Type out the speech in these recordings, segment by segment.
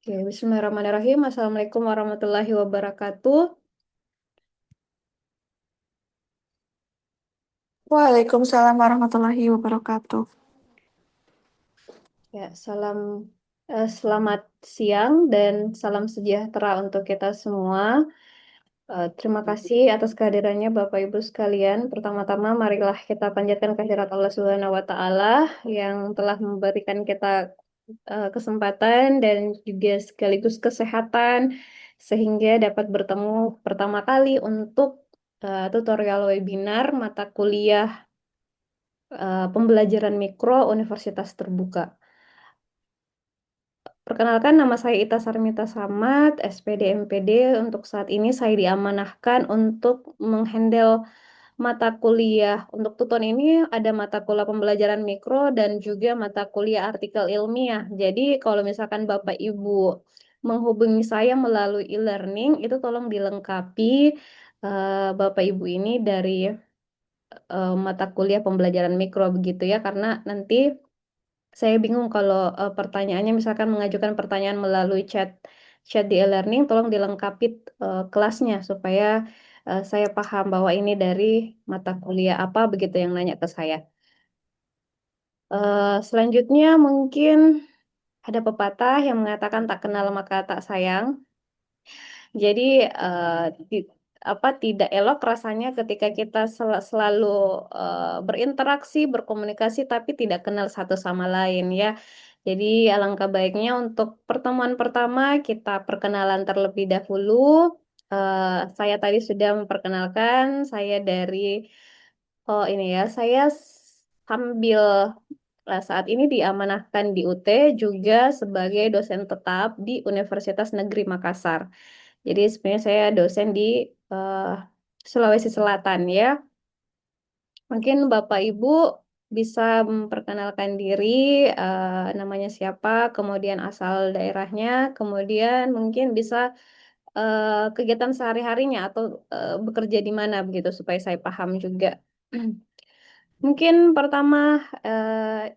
Oke, Bismillahirrahmanirrahim. Assalamualaikum warahmatullahi wabarakatuh. Waalaikumsalam warahmatullahi wabarakatuh. Ya, selamat siang dan salam sejahtera untuk kita semua. Terima kasih atas kehadirannya Bapak Ibu sekalian. Pertama-tama, marilah kita panjatkan kehadirat Allah Subhanahu wa Ta'ala yang telah memberikan kita kesempatan dan juga sekaligus kesehatan sehingga dapat bertemu pertama kali untuk tutorial webinar mata kuliah pembelajaran mikro Universitas Terbuka. Perkenalkan, nama saya Ita Sarmita Samad, SPD MPD. Untuk saat ini saya diamanahkan untuk menghandle mata kuliah. Untuk tuton ini ada mata kuliah pembelajaran mikro dan juga mata kuliah artikel ilmiah. Jadi kalau misalkan Bapak Ibu menghubungi saya melalui e-learning, itu tolong dilengkapi Bapak Ibu ini dari mata kuliah pembelajaran mikro begitu ya, karena nanti saya bingung kalau pertanyaannya misalkan mengajukan pertanyaan melalui chat di e-learning, tolong dilengkapi kelasnya supaya saya paham bahwa ini dari mata kuliah apa begitu yang nanya ke saya. Selanjutnya mungkin ada pepatah yang mengatakan tak kenal maka tak sayang. Jadi ti- tidak elok rasanya ketika kita selalu berinteraksi, berkomunikasi tapi tidak kenal satu sama lain ya. Jadi alangkah baiknya untuk pertemuan pertama kita perkenalan terlebih dahulu. Saya tadi sudah memperkenalkan saya dari ini ya, saya sambil saat ini diamanahkan di UT juga sebagai dosen tetap di Universitas Negeri Makassar. Jadi sebenarnya saya dosen di eh, Sulawesi Selatan ya. Mungkin Bapak Ibu bisa memperkenalkan diri, namanya siapa, kemudian asal daerahnya, kemudian mungkin bisa kegiatan sehari-harinya atau bekerja di mana begitu supaya saya paham juga. Mungkin pertama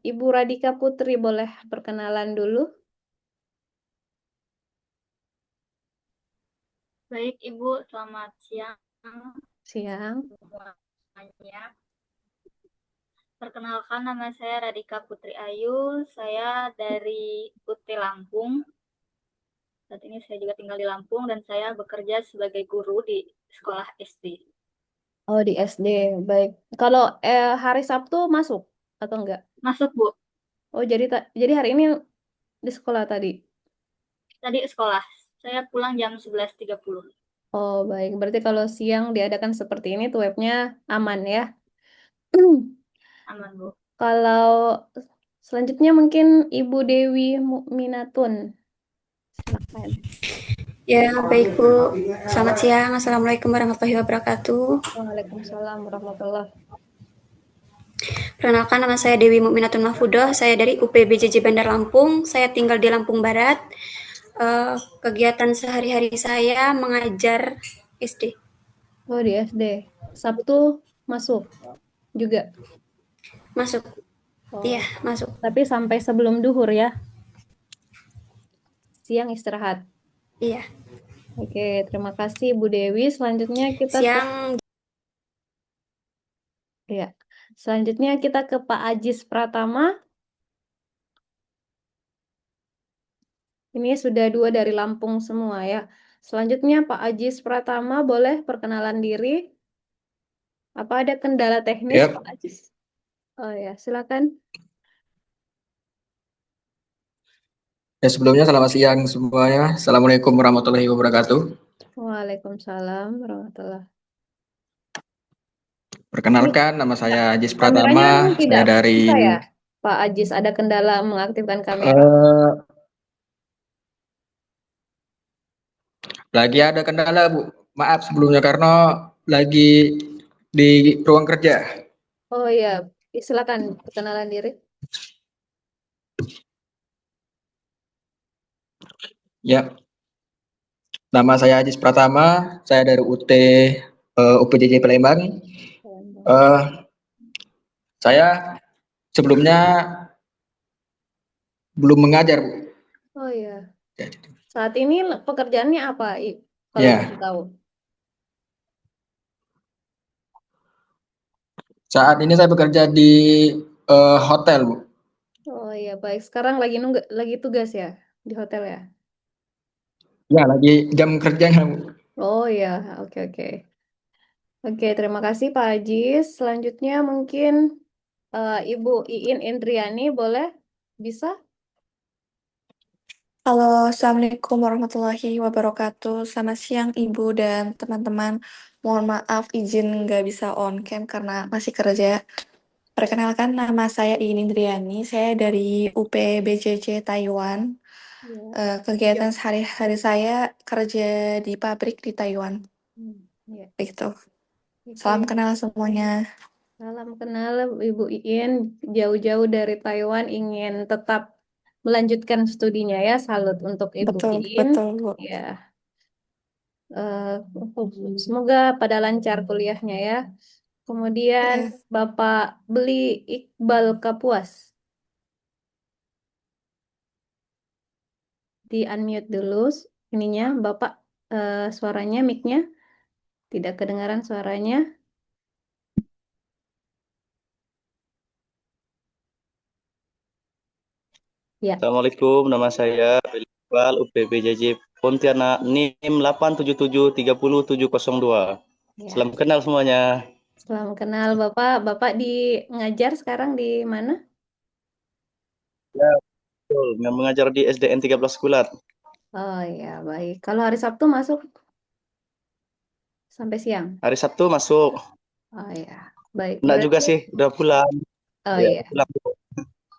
Ibu Radika Putri boleh perkenalan dulu. Baik, Ibu, selamat siang Siang. semuanya. Perkenalkan, nama saya Radika Putri Ayu. Saya dari UT Lampung. Saat ini saya juga tinggal di Lampung dan saya bekerja sebagai guru di sekolah SD. Oh, di SD. Baik. Kalau hari Sabtu masuk atau enggak? Masuk, Bu. Oh, jadi hari ini di sekolah tadi. Tadi sekolah. Saya pulang jam 11.30. Oh, baik. Berarti kalau siang diadakan seperti ini tuh webnya aman ya. Aman, Bu. Kalau selanjutnya mungkin Ibu Dewi Mukminatun. Silakan. Ya, baik Bu. Selamat siang. Assalamualaikum warahmatullahi wabarakatuh. Waalaikumsalam warahmatullahi. Perkenalkan, nama saya Dewi Mukminatun Mahfudoh. Saya dari UPBJJ Bandar Lampung. Saya tinggal di Lampung Barat. Kegiatan sehari-hari saya mengajar SD. Oh, di SD. Sabtu masuk juga. Masuk. Oh, Iya, masuk. tapi sampai sebelum duhur ya. Siang istirahat. Iya. Oke, terima kasih Bu Dewi. Selanjutnya kita ke Siang. ya. Selanjutnya kita ke Pak Ajis Pratama. Ini sudah dua dari Lampung semua ya. Selanjutnya Pak Ajis Pratama boleh perkenalan diri. Apa ada kendala teknis Ya, Pak Ajis? Oh ya, silakan. ya sebelumnya selamat siang semuanya. Assalamualaikum warahmatullahi wabarakatuh. Waalaikumsalam warahmatullahi. Ini Perkenalkan, nama saya Ajis kameranya Pratama. tidak Saya dari bisa ya, Pak Ajis. Ada kendala mengaktifkan kamera. eh, lagi ada kendala, Bu. Maaf sebelumnya karena lagi di ruang kerja. Oh ya, silakan perkenalan diri. Ya, nama saya Ajis Pratama. Saya dari UPJJ Palembang. Eh, saya sebelumnya belum mengajar, Bu. Oh ya. Saat ini pekerjaannya apa, kalau boleh Ya, tahu? saat ini saya bekerja di hotel, Bu. Oh iya, baik. Sekarang lagi tugas ya di hotel ya? Ya, lagi jam kerjanya, Bu. Oh iya, oke oke. Oke, terima kasih Pak Ajis. Selanjutnya mungkin Ibu Iin Indriani boleh? Bisa? Halo, Assalamualaikum warahmatullahi wabarakatuh. Selamat siang Ibu dan teman-teman. Mohon maaf izin nggak bisa on cam karena masih kerja. Perkenalkan nama saya Iin Indriani. Saya dari UPBJJ Taiwan. Ya. Kegiatan sehari-hari saya kerja di pabrik di Taiwan. Ya. Begitu. Salam Oke. kenal semuanya. Salam kenal Ibu Iin. Jauh-jauh dari Taiwan ingin tetap melanjutkan studinya ya. Salut untuk Ibu Betul, Iin. betul, Bu. Ya. eh, Semoga pada lancar kuliahnya ya. Kemudian Ya. Bapak Beli Iqbal Kapuas. Di unmute dulu ininya Bapak, suaranya mic-nya tidak kedengaran suaranya. Ya, Assalamualaikum, nama saya Billy Iqbal, UPBJJ Pontianak, NIM 877300702. ya. Salam kenal semuanya. Salam kenal Bapak. Bapak ngajar sekarang di mana? Ya, betul. Yang mengajar di SDN 13 Kulat. Oh ya, baik. Kalau hari Sabtu masuk sampai siang. Hari Sabtu masuk. Oh ya, baik. Enggak juga Berarti, sih, udah pulang. oh Ya, iya. pulang.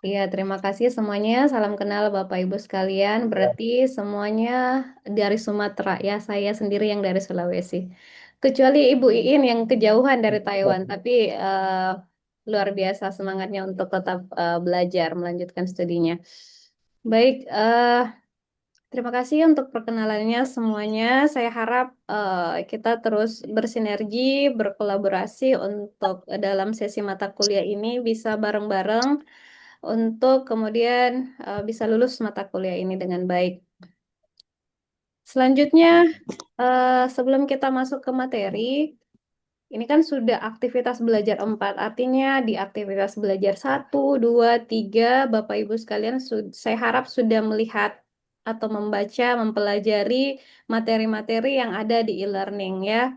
Iya, terima kasih semuanya. Salam kenal Bapak Ibu sekalian. Berarti semuanya dari Sumatera ya. Saya sendiri yang dari Sulawesi. Kecuali Ibu Iin yang kejauhan dari Taiwan, tapi luar biasa semangatnya untuk tetap belajar, melanjutkan studinya. Baik, terima kasih untuk perkenalannya semuanya. Saya harap kita terus bersinergi, berkolaborasi untuk dalam sesi mata kuliah ini bisa bareng-bareng untuk kemudian bisa lulus mata kuliah ini dengan baik. Selanjutnya, sebelum kita masuk ke materi, ini kan sudah aktivitas belajar 4, artinya di aktivitas belajar 1, 2, 3, Bapak Ibu sekalian, saya harap sudah melihat atau membaca, mempelajari materi-materi yang ada di e-learning ya.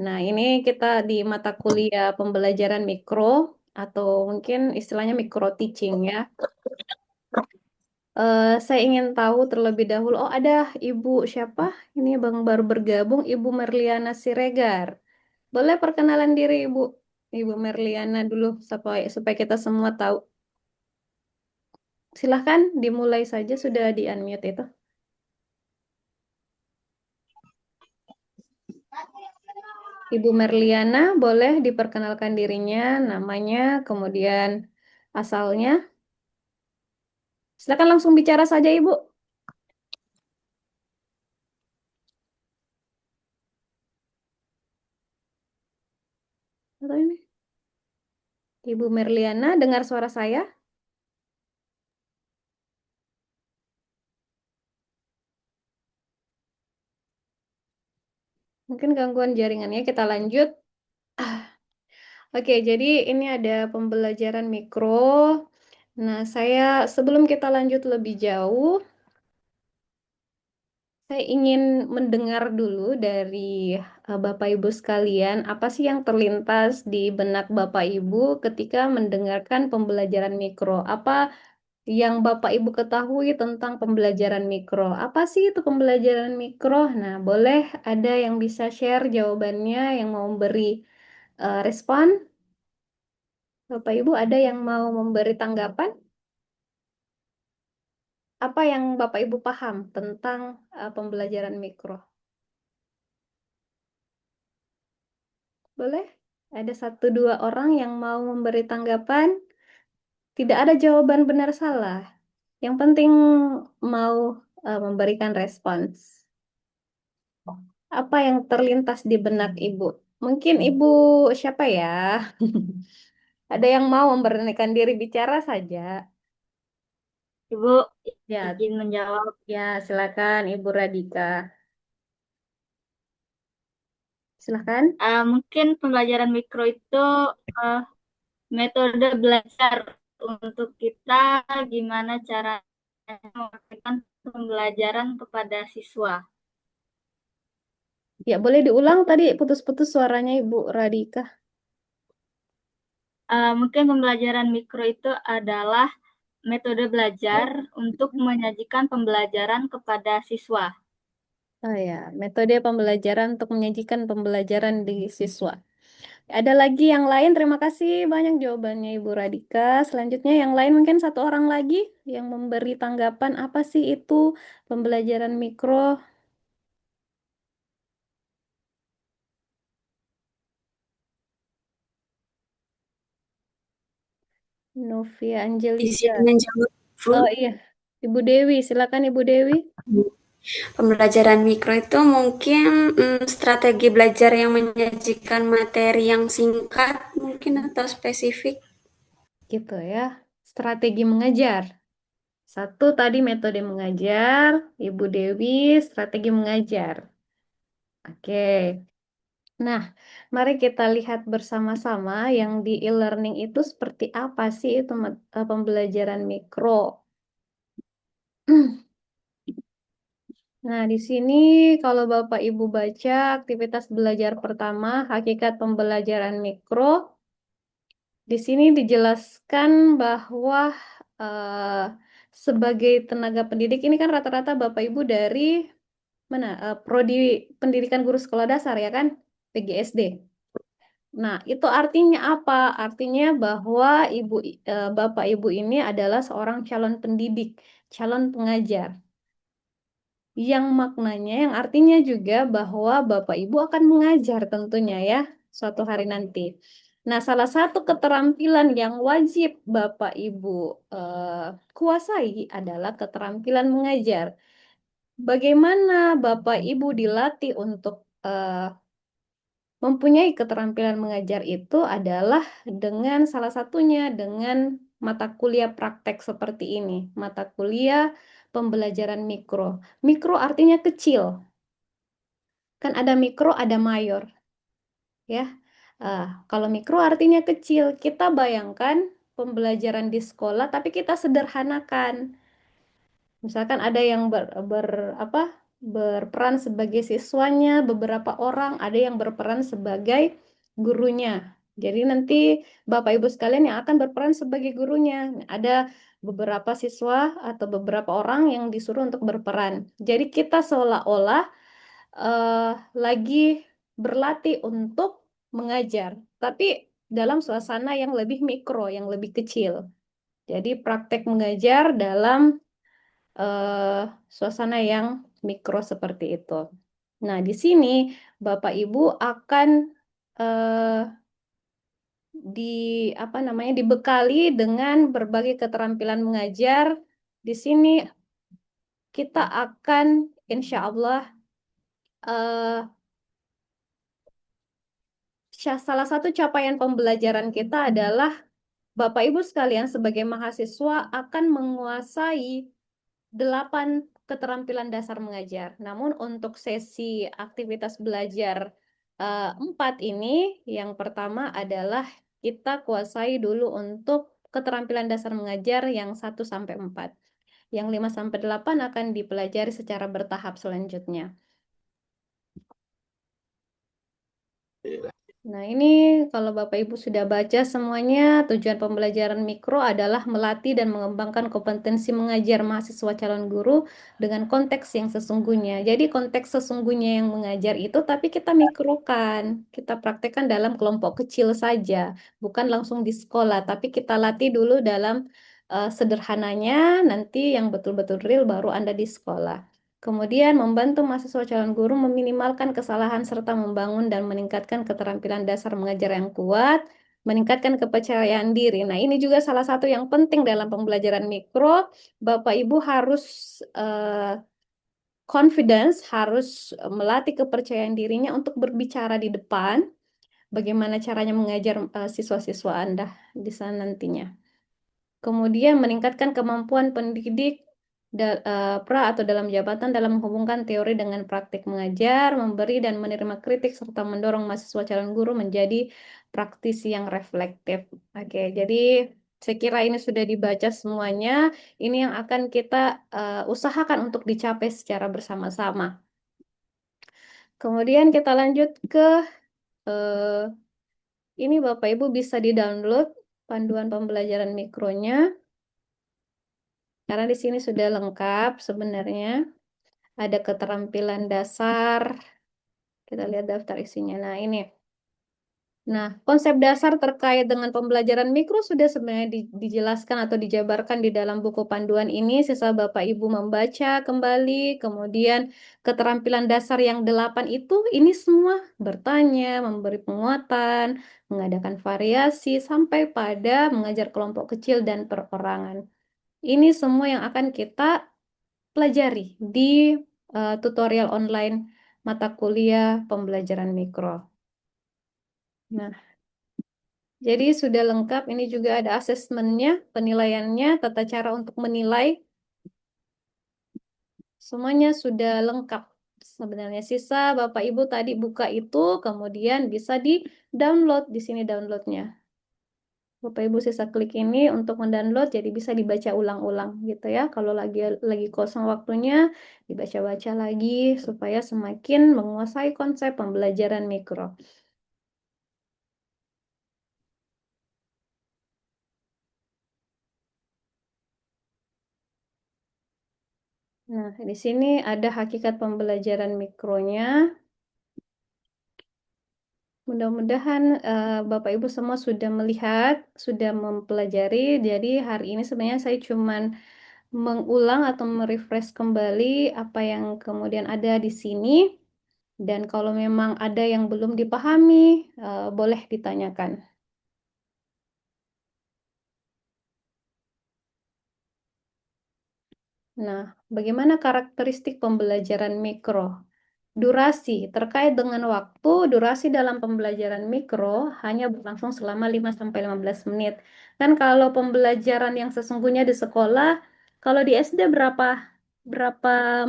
Nah, ini kita di mata kuliah pembelajaran mikro atau mungkin istilahnya mikro teaching ya. Saya ingin tahu terlebih dahulu. Oh, ada Ibu siapa? Ini Bang baru bergabung, Ibu Merliana Siregar. Boleh perkenalan diri Ibu, Ibu Merliana dulu supaya supaya kita semua tahu. Silahkan dimulai saja sudah di unmute itu. Ibu Merliana boleh diperkenalkan dirinya, namanya, kemudian asalnya. Silakan langsung bicara saja Ibu. Atau ini? Ibu Merliana, dengar suara saya? Mungkin gangguan jaringannya, kita lanjut. Oke, jadi ini ada pembelajaran mikro. Nah, sebelum kita lanjut lebih jauh, saya ingin mendengar dulu dari Bapak Ibu sekalian, apa sih yang terlintas di benak Bapak Ibu ketika mendengarkan pembelajaran mikro? Apa yang Bapak Ibu ketahui tentang pembelajaran mikro? Apa sih itu pembelajaran mikro? Nah, boleh ada yang bisa share jawabannya, yang mau memberi respon? Bapak Ibu ada yang mau memberi tanggapan? Apa yang Bapak Ibu paham tentang pembelajaran mikro? Boleh? Ada 1, 2 orang yang mau memberi tanggapan? Tidak ada jawaban benar salah. Yang penting mau memberikan respons. Apa yang terlintas di benak Ibu? Mungkin Ibu siapa ya? Ada yang mau memberanikan diri bicara saja. Ibu Ya, izin menjawab. ya silakan Ibu Radika. Silakan. Mungkin pembelajaran mikro itu uh, metode belajar untuk kita gimana caranya melakukan pembelajaran kepada siswa. Ya, boleh diulang tadi putus-putus suaranya Ibu Radika. Mungkin pembelajaran mikro itu adalah metode belajar untuk menyajikan pembelajaran kepada siswa. Oh ya, metode pembelajaran untuk menyajikan pembelajaran di siswa. Ada lagi yang lain? Terima kasih banyak jawabannya Ibu Radika. Selanjutnya yang lain mungkin satu orang lagi yang memberi tanggapan apa sih itu pembelajaran mikro. Novia Izin Angelida. menjawab full. Oh iya, Ibu Dewi, silakan Ibu Dewi. Pembelajaran mikro itu mungkin strategi belajar yang menyajikan materi yang singkat mungkin atau spesifik. Gitu ya, strategi mengajar. Satu tadi metode mengajar, Ibu Dewi strategi mengajar. Oke. Nah, mari kita lihat bersama-sama yang di e-learning itu seperti apa sih itu pembelajaran mikro. Nah, di sini kalau Bapak Ibu baca aktivitas belajar pertama, hakikat pembelajaran mikro, di sini dijelaskan bahwa eh, sebagai tenaga pendidik ini kan rata-rata Bapak Ibu dari mana? Prodi Pendidikan Guru Sekolah Dasar ya kan? PGSD. Nah, itu artinya apa? Artinya bahwa Bapak Ibu ini adalah seorang calon pendidik, calon pengajar. Yang maknanya, yang artinya juga bahwa Bapak Ibu akan mengajar tentunya ya, suatu hari nanti. Nah, salah satu keterampilan yang wajib Bapak Ibu kuasai adalah keterampilan mengajar. Bagaimana Bapak Ibu dilatih untuk mempunyai keterampilan mengajar itu adalah dengan salah satunya dengan mata kuliah praktek seperti ini, mata kuliah pembelajaran mikro. Mikro artinya kecil, kan ada mikro, ada mayor, ya. Kalau mikro artinya kecil, kita bayangkan pembelajaran di sekolah, tapi kita sederhanakan. Misalkan ada yang apa, berperan sebagai siswanya, beberapa orang, ada yang berperan sebagai gurunya. Jadi nanti Bapak Ibu sekalian yang akan berperan sebagai gurunya. Ada beberapa siswa atau beberapa orang yang disuruh untuk berperan. Jadi kita seolah-olah eh, lagi berlatih untuk mengajar, tapi dalam suasana yang lebih mikro, yang lebih kecil. Jadi praktek mengajar dalam eh, suasana yang mikro seperti itu. Nah, di sini Bapak Ibu akan eh, di apa namanya dibekali dengan berbagai keterampilan mengajar. Di sini kita akan insya Allah salah satu capaian pembelajaran kita adalah Bapak Ibu sekalian sebagai mahasiswa akan menguasai 8 keterampilan dasar mengajar. Namun untuk sesi aktivitas belajar 4 ini, yang pertama adalah kita kuasai dulu untuk keterampilan dasar mengajar yang 1 sampai 4. Yang 5 sampai 8 akan dipelajari secara bertahap selanjutnya. Nah, ini kalau Bapak Ibu sudah baca semuanya, tujuan pembelajaran mikro adalah melatih dan mengembangkan kompetensi mengajar mahasiswa calon guru dengan konteks yang sesungguhnya. Jadi konteks sesungguhnya yang mengajar itu, tapi kita mikrokan, kita praktekkan dalam kelompok kecil saja, bukan langsung di sekolah, tapi kita latih dulu dalam sederhananya, nanti yang betul-betul real baru Anda di sekolah. Kemudian membantu mahasiswa calon guru meminimalkan kesalahan serta membangun dan meningkatkan keterampilan dasar mengajar yang kuat, meningkatkan kepercayaan diri. Nah, ini juga salah satu yang penting dalam pembelajaran mikro. Bapak Ibu harus confidence, harus melatih kepercayaan dirinya untuk berbicara di depan. Bagaimana caranya mengajar siswa-siswa Anda di sana nantinya. Kemudian meningkatkan kemampuan pendidik pra atau dalam jabatan dalam menghubungkan teori dengan praktik mengajar, memberi dan menerima kritik serta mendorong mahasiswa calon guru menjadi praktisi yang reflektif. Oke, jadi saya kira ini sudah dibaca semuanya. Ini yang akan kita usahakan untuk dicapai secara bersama-sama. Kemudian kita lanjut ke eh, ini Bapak Ibu bisa di-download panduan pembelajaran mikronya. Karena di sini sudah lengkap sebenarnya. Ada keterampilan dasar. Kita lihat daftar isinya. Nah, ini. Nah, konsep dasar terkait dengan pembelajaran mikro sudah sebenarnya dijelaskan atau dijabarkan di dalam buku panduan ini. Sisa Bapak Ibu membaca kembali, kemudian keterampilan dasar yang 8 itu, ini semua bertanya, memberi penguatan, mengadakan variasi, sampai pada mengajar kelompok kecil dan perorangan. Ini semua yang akan kita pelajari di tutorial online mata kuliah pembelajaran mikro. Nah, jadi sudah lengkap, ini juga ada asesmennya, penilaiannya, tata cara untuk menilai. Semuanya sudah lengkap. Sebenarnya sisa Bapak Ibu tadi buka itu, kemudian bisa di-download, di sini downloadnya. Bapak Ibu sisa klik ini untuk mendownload, jadi bisa dibaca ulang-ulang gitu ya. Kalau lagi kosong waktunya, dibaca-baca lagi supaya semakin menguasai konsep pembelajaran mikro. Nah, di sini ada hakikat pembelajaran mikronya. Mudah-mudahan Bapak Ibu semua sudah melihat, sudah mempelajari. Jadi hari ini sebenarnya saya cuman mengulang atau merefresh kembali apa yang kemudian ada di sini. Dan kalau memang ada yang belum dipahami, boleh ditanyakan. Nah, bagaimana karakteristik pembelajaran mikro? Durasi, terkait dengan waktu, durasi dalam pembelajaran mikro hanya berlangsung selama 5-15 menit. Dan kalau pembelajaran yang sesungguhnya di sekolah, kalau di SD berapa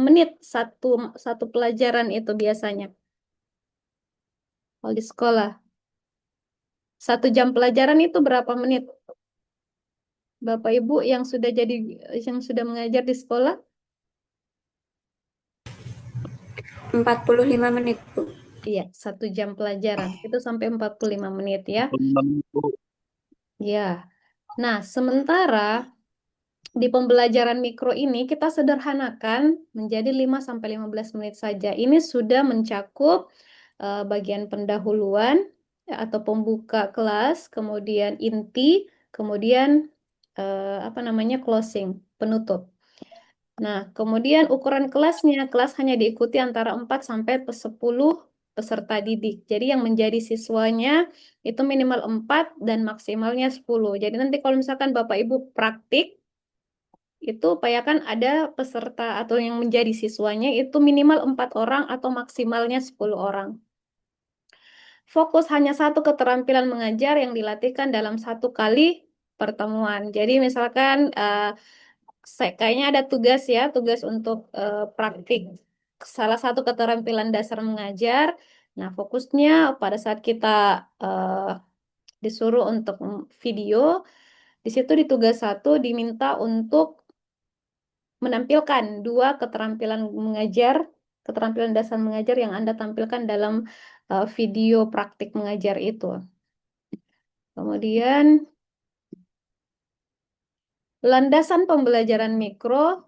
menit satu pelajaran itu biasanya? Kalau di sekolah, 1 jam pelajaran itu berapa menit? Bapak Ibu yang sudah mengajar di sekolah? 45 menit, Bu. Iya, 1 jam pelajaran itu sampai 45 menit ya. 45 menit, Bu. Ya. Nah, sementara di pembelajaran mikro ini kita sederhanakan menjadi 5-15 menit saja. Ini sudah mencakup bagian pendahuluan atau pembuka kelas, kemudian inti, kemudian apa namanya closing, penutup. Nah, kemudian ukuran kelasnya, kelas hanya diikuti antara 4-10 peserta didik. Jadi yang menjadi siswanya itu minimal 4 dan maksimalnya 10. Jadi nanti kalau misalkan Bapak Ibu praktik, itu upayakan ada peserta atau yang menjadi siswanya itu minimal 4 orang atau maksimalnya 10 orang. Fokus hanya satu keterampilan mengajar yang dilatihkan dalam 1 kali pertemuan. Jadi misalkan kayaknya ada tugas ya, tugas untuk praktik salah satu keterampilan dasar mengajar. Nah, fokusnya pada saat kita eh, disuruh untuk video, di situ di tugas 1 diminta untuk menampilkan 2 keterampilan mengajar, keterampilan dasar mengajar yang Anda tampilkan dalam video praktik mengajar itu. Kemudian, landasan pembelajaran mikro.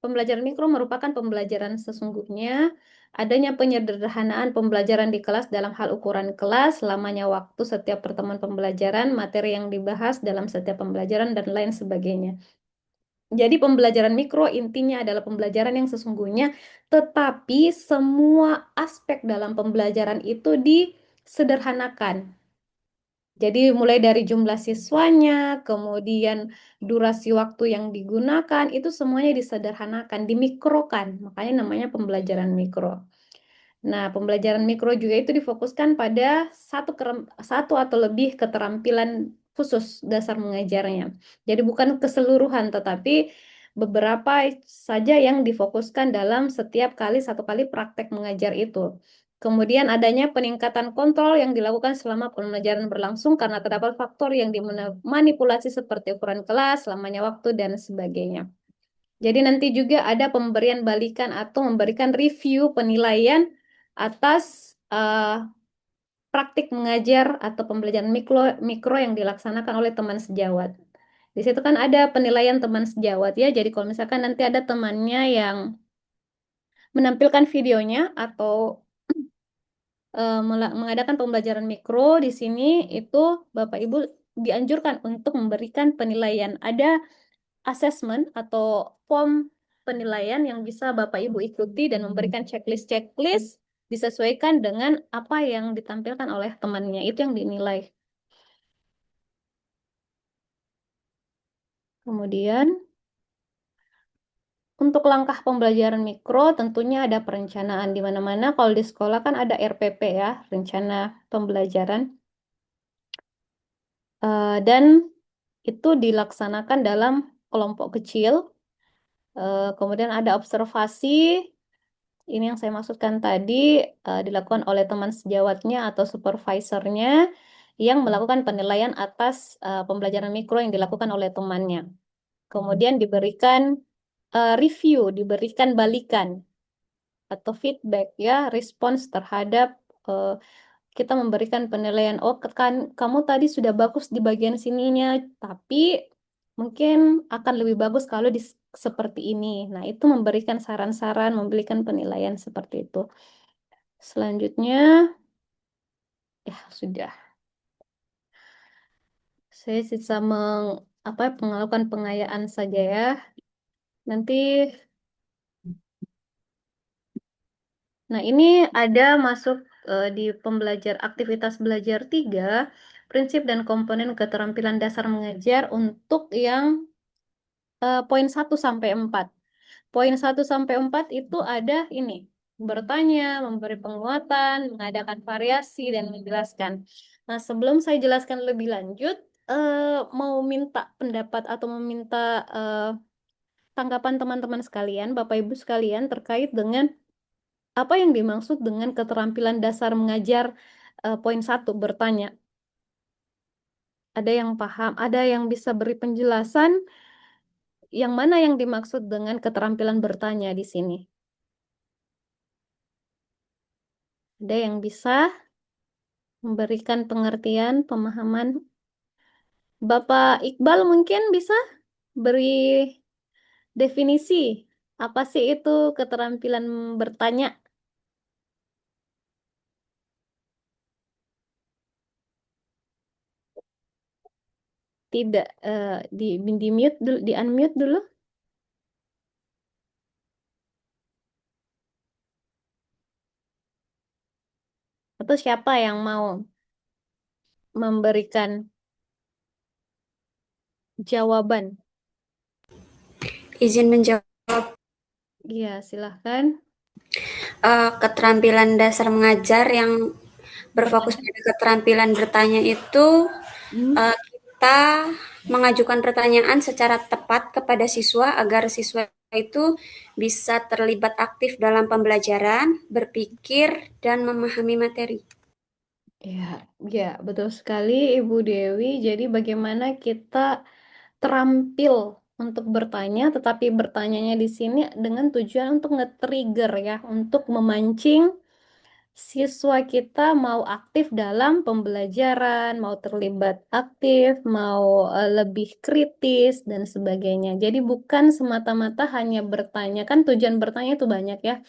Pembelajaran mikro merupakan pembelajaran sesungguhnya. Adanya penyederhanaan pembelajaran di kelas dalam hal ukuran kelas, lamanya waktu setiap pertemuan pembelajaran, materi yang dibahas dalam setiap pembelajaran, dan lain sebagainya. Jadi pembelajaran mikro intinya adalah pembelajaran yang sesungguhnya, tetapi semua aspek dalam pembelajaran itu disederhanakan. Jadi mulai dari jumlah siswanya, kemudian durasi waktu yang digunakan, itu semuanya disederhanakan, dimikrokan. Makanya namanya pembelajaran mikro. Nah, pembelajaran mikro juga itu difokuskan pada satu atau lebih keterampilan khusus dasar mengajarnya. Jadi bukan keseluruhan, tetapi beberapa saja yang difokuskan dalam setiap satu kali praktek mengajar itu. Kemudian adanya peningkatan kontrol yang dilakukan selama pembelajaran berlangsung karena terdapat faktor yang dimanipulasi seperti ukuran kelas, lamanya waktu, dan sebagainya. Jadi nanti juga ada pemberian balikan atau memberikan review penilaian atas praktik mengajar atau pembelajaran mikro, mikro yang dilaksanakan oleh teman sejawat. Di situ kan ada penilaian teman sejawat ya. Jadi kalau misalkan nanti ada temannya yang menampilkan videonya atau mengadakan pembelajaran mikro di sini itu Bapak Ibu dianjurkan untuk memberikan penilaian. Ada assessment atau form penilaian yang bisa Bapak Ibu ikuti dan memberikan checklist-checklist disesuaikan dengan apa yang ditampilkan oleh temannya. Itu yang dinilai. Kemudian untuk langkah pembelajaran mikro tentunya ada perencanaan di mana-mana. Kalau di sekolah kan ada RPP ya, rencana pembelajaran. Dan itu dilaksanakan dalam kelompok kecil. Kemudian ada observasi, ini yang saya maksudkan tadi, dilakukan oleh teman sejawatnya atau supervisornya yang melakukan penilaian atas pembelajaran mikro yang dilakukan oleh temannya. Kemudian diberikan review, diberikan balikan atau feedback ya, respons terhadap kita memberikan penilaian, oh kan kamu tadi sudah bagus di bagian sininya, tapi mungkin akan lebih bagus kalau seperti ini. Nah, itu memberikan saran-saran, memberikan penilaian seperti itu. Selanjutnya, ya sudah. Saya sisa melakukan pengayaan saja ya. Nanti, nah ini ada masuk di aktivitas belajar 3, prinsip dan komponen keterampilan dasar mengajar untuk yang poin 1 sampai 4. Poin 1 sampai 4 itu ada ini, bertanya, memberi penguatan, mengadakan variasi, dan menjelaskan. Nah, sebelum saya jelaskan lebih lanjut, mau minta pendapat atau meminta tanggapan teman-teman sekalian, Bapak Ibu sekalian, terkait dengan apa yang dimaksud dengan keterampilan dasar mengajar poin 1, bertanya. Ada yang paham, ada yang bisa beri penjelasan, yang mana yang dimaksud dengan keterampilan bertanya di sini? Ada yang bisa memberikan pengertian, pemahaman? Bapak Iqbal mungkin bisa beri definisi. Apa sih itu keterampilan bertanya? Tidak, di mute dulu, di unmute dulu. Atau siapa yang mau memberikan jawaban? Izin menjawab. Iya, silahkan. Keterampilan dasar mengajar yang berfokus pada keterampilan bertanya itu kita mengajukan pertanyaan secara tepat kepada siswa agar siswa itu bisa terlibat aktif dalam pembelajaran, berpikir, dan memahami materi. Ya, ya, betul sekali Ibu Dewi. Jadi bagaimana kita terampil untuk bertanya, tetapi bertanyanya di sini dengan tujuan untuk nge-trigger ya, untuk memancing siswa kita mau aktif dalam pembelajaran, mau terlibat aktif, mau lebih kritis dan sebagainya. Jadi bukan semata-mata hanya bertanya, kan tujuan bertanya itu banyak ya.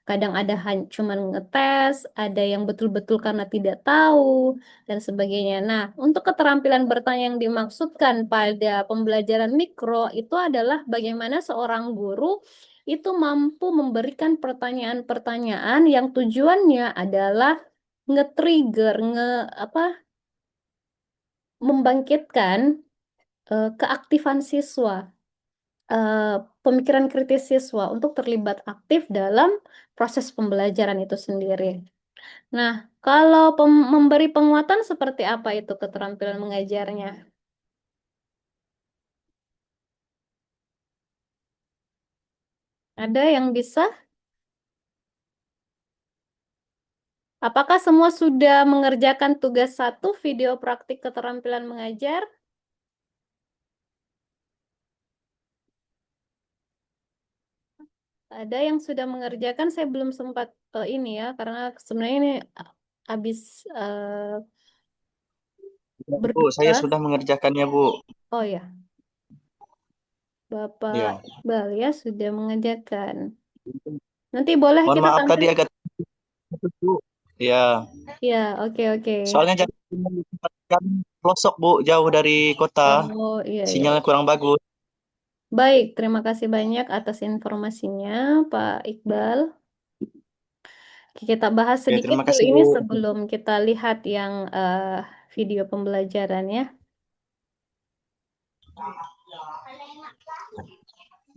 Kadang ada cuman ngetes, ada yang betul-betul karena tidak tahu, dan sebagainya. Nah, untuk keterampilan bertanya yang dimaksudkan pada pembelajaran mikro itu adalah bagaimana seorang guru itu mampu memberikan pertanyaan-pertanyaan yang tujuannya adalah nge-trigger, membangkitkan keaktifan siswa, eh, pemikiran kritis siswa untuk terlibat aktif dalam proses pembelajaran itu sendiri. Nah, kalau memberi penguatan seperti apa itu keterampilan mengajarnya? Ada yang bisa? Apakah semua sudah mengerjakan tugas 1 video praktik keterampilan mengajar? Ada yang sudah mengerjakan, saya belum sempat ini ya, karena sebenarnya ini habis Ya, Bu, saya bertugas. sudah mengerjakannya, Bu. Oh ya, Bapak Ya. Iqbal ya sudah mengerjakan. Nanti boleh Mohon kita maaf tampil. tadi agak Bu. Ya, Ya, oke oke. soalnya kan pelosok, Bu, jauh dari kota. Oh iya iya. Sinyalnya kurang bagus. Baik, terima kasih banyak atas informasinya, Pak Iqbal. Oke, kita bahas Oke, sedikit terima dulu kasih, Bu. ini sebelum kita lihat yang video pembelajarannya.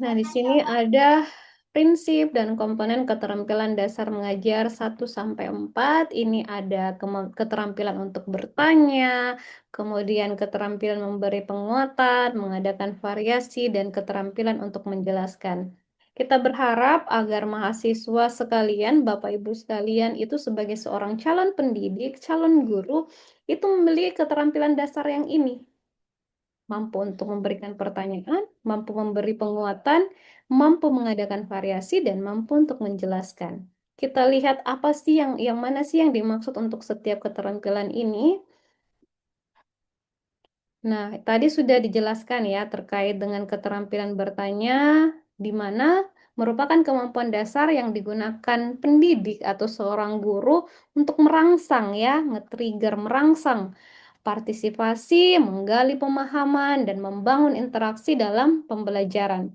Nah, di sini ada prinsip dan komponen keterampilan dasar mengajar 1 sampai 4. Ini ada keterampilan untuk bertanya, kemudian keterampilan memberi penguatan, mengadakan variasi, dan keterampilan untuk menjelaskan. Kita berharap agar mahasiswa sekalian, Bapak Ibu sekalian, itu sebagai seorang calon pendidik, calon guru, itu memiliki keterampilan dasar yang ini mampu untuk memberikan pertanyaan, mampu memberi penguatan, mampu mengadakan variasi, dan mampu untuk menjelaskan. Kita lihat apa sih yang mana sih yang dimaksud untuk setiap keterampilan ini. Nah, tadi sudah dijelaskan ya terkait dengan keterampilan bertanya, di mana merupakan kemampuan dasar yang digunakan pendidik atau seorang guru untuk merangsang ya, nge-trigger merangsang partisipasi, menggali pemahaman, dan membangun interaksi dalam pembelajaran.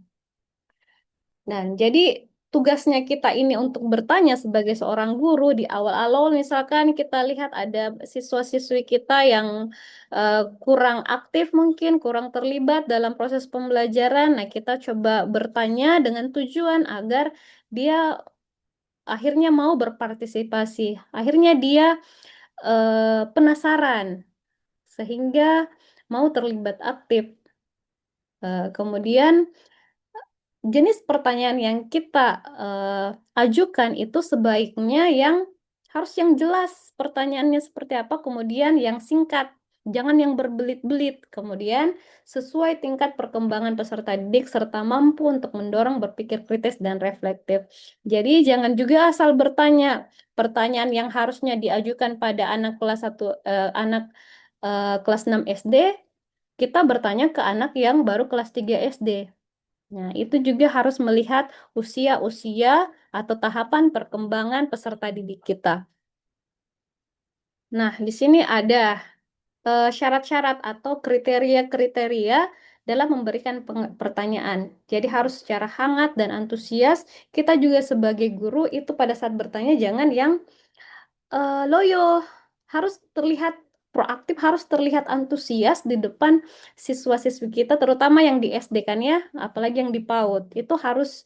Dan jadi tugasnya kita ini untuk bertanya sebagai seorang guru di awal-awal misalkan kita lihat ada siswa-siswi kita yang kurang aktif mungkin, kurang terlibat dalam proses pembelajaran. Nah, kita coba bertanya dengan tujuan agar dia akhirnya mau berpartisipasi. Akhirnya dia penasaran sehingga mau terlibat aktif. Kemudian jenis pertanyaan yang kita ajukan itu sebaiknya harus yang jelas pertanyaannya seperti apa, kemudian yang singkat, jangan yang berbelit-belit, kemudian sesuai tingkat perkembangan peserta didik serta mampu untuk mendorong berpikir kritis dan reflektif. Jadi jangan juga asal bertanya pertanyaan yang harusnya diajukan pada anak kelas 1 anak kelas 6 SD, kita bertanya ke anak yang baru kelas 3 SD. Nah, itu juga harus melihat usia-usia atau tahapan perkembangan peserta didik kita. Nah, di sini ada syarat-syarat atau kriteria-kriteria dalam memberikan pertanyaan. Jadi harus secara hangat dan antusias. Kita juga sebagai guru itu pada saat bertanya jangan yang loyo, harus terlihat proaktif, harus terlihat antusias di depan siswa-siswi kita, terutama yang di SD kan ya, apalagi yang di PAUD. Itu harus,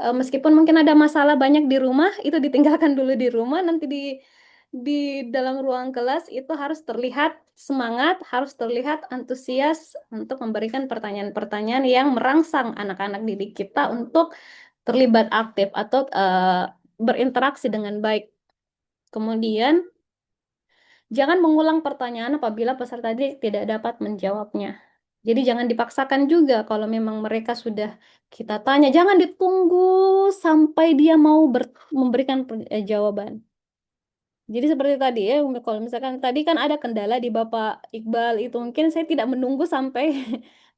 meskipun mungkin ada masalah banyak di rumah, itu ditinggalkan dulu di rumah, nanti di dalam ruang kelas itu harus terlihat semangat, harus terlihat antusias untuk memberikan pertanyaan-pertanyaan yang merangsang anak-anak didik kita untuk terlibat aktif atau berinteraksi dengan baik. Kemudian, jangan mengulang pertanyaan apabila peserta didik tidak dapat menjawabnya. Jadi jangan dipaksakan juga kalau memang mereka sudah kita tanya, jangan ditunggu sampai dia mau memberikan jawaban. Jadi seperti tadi ya, kalau misalkan tadi kan ada kendala di Bapak Iqbal itu mungkin saya tidak menunggu sampai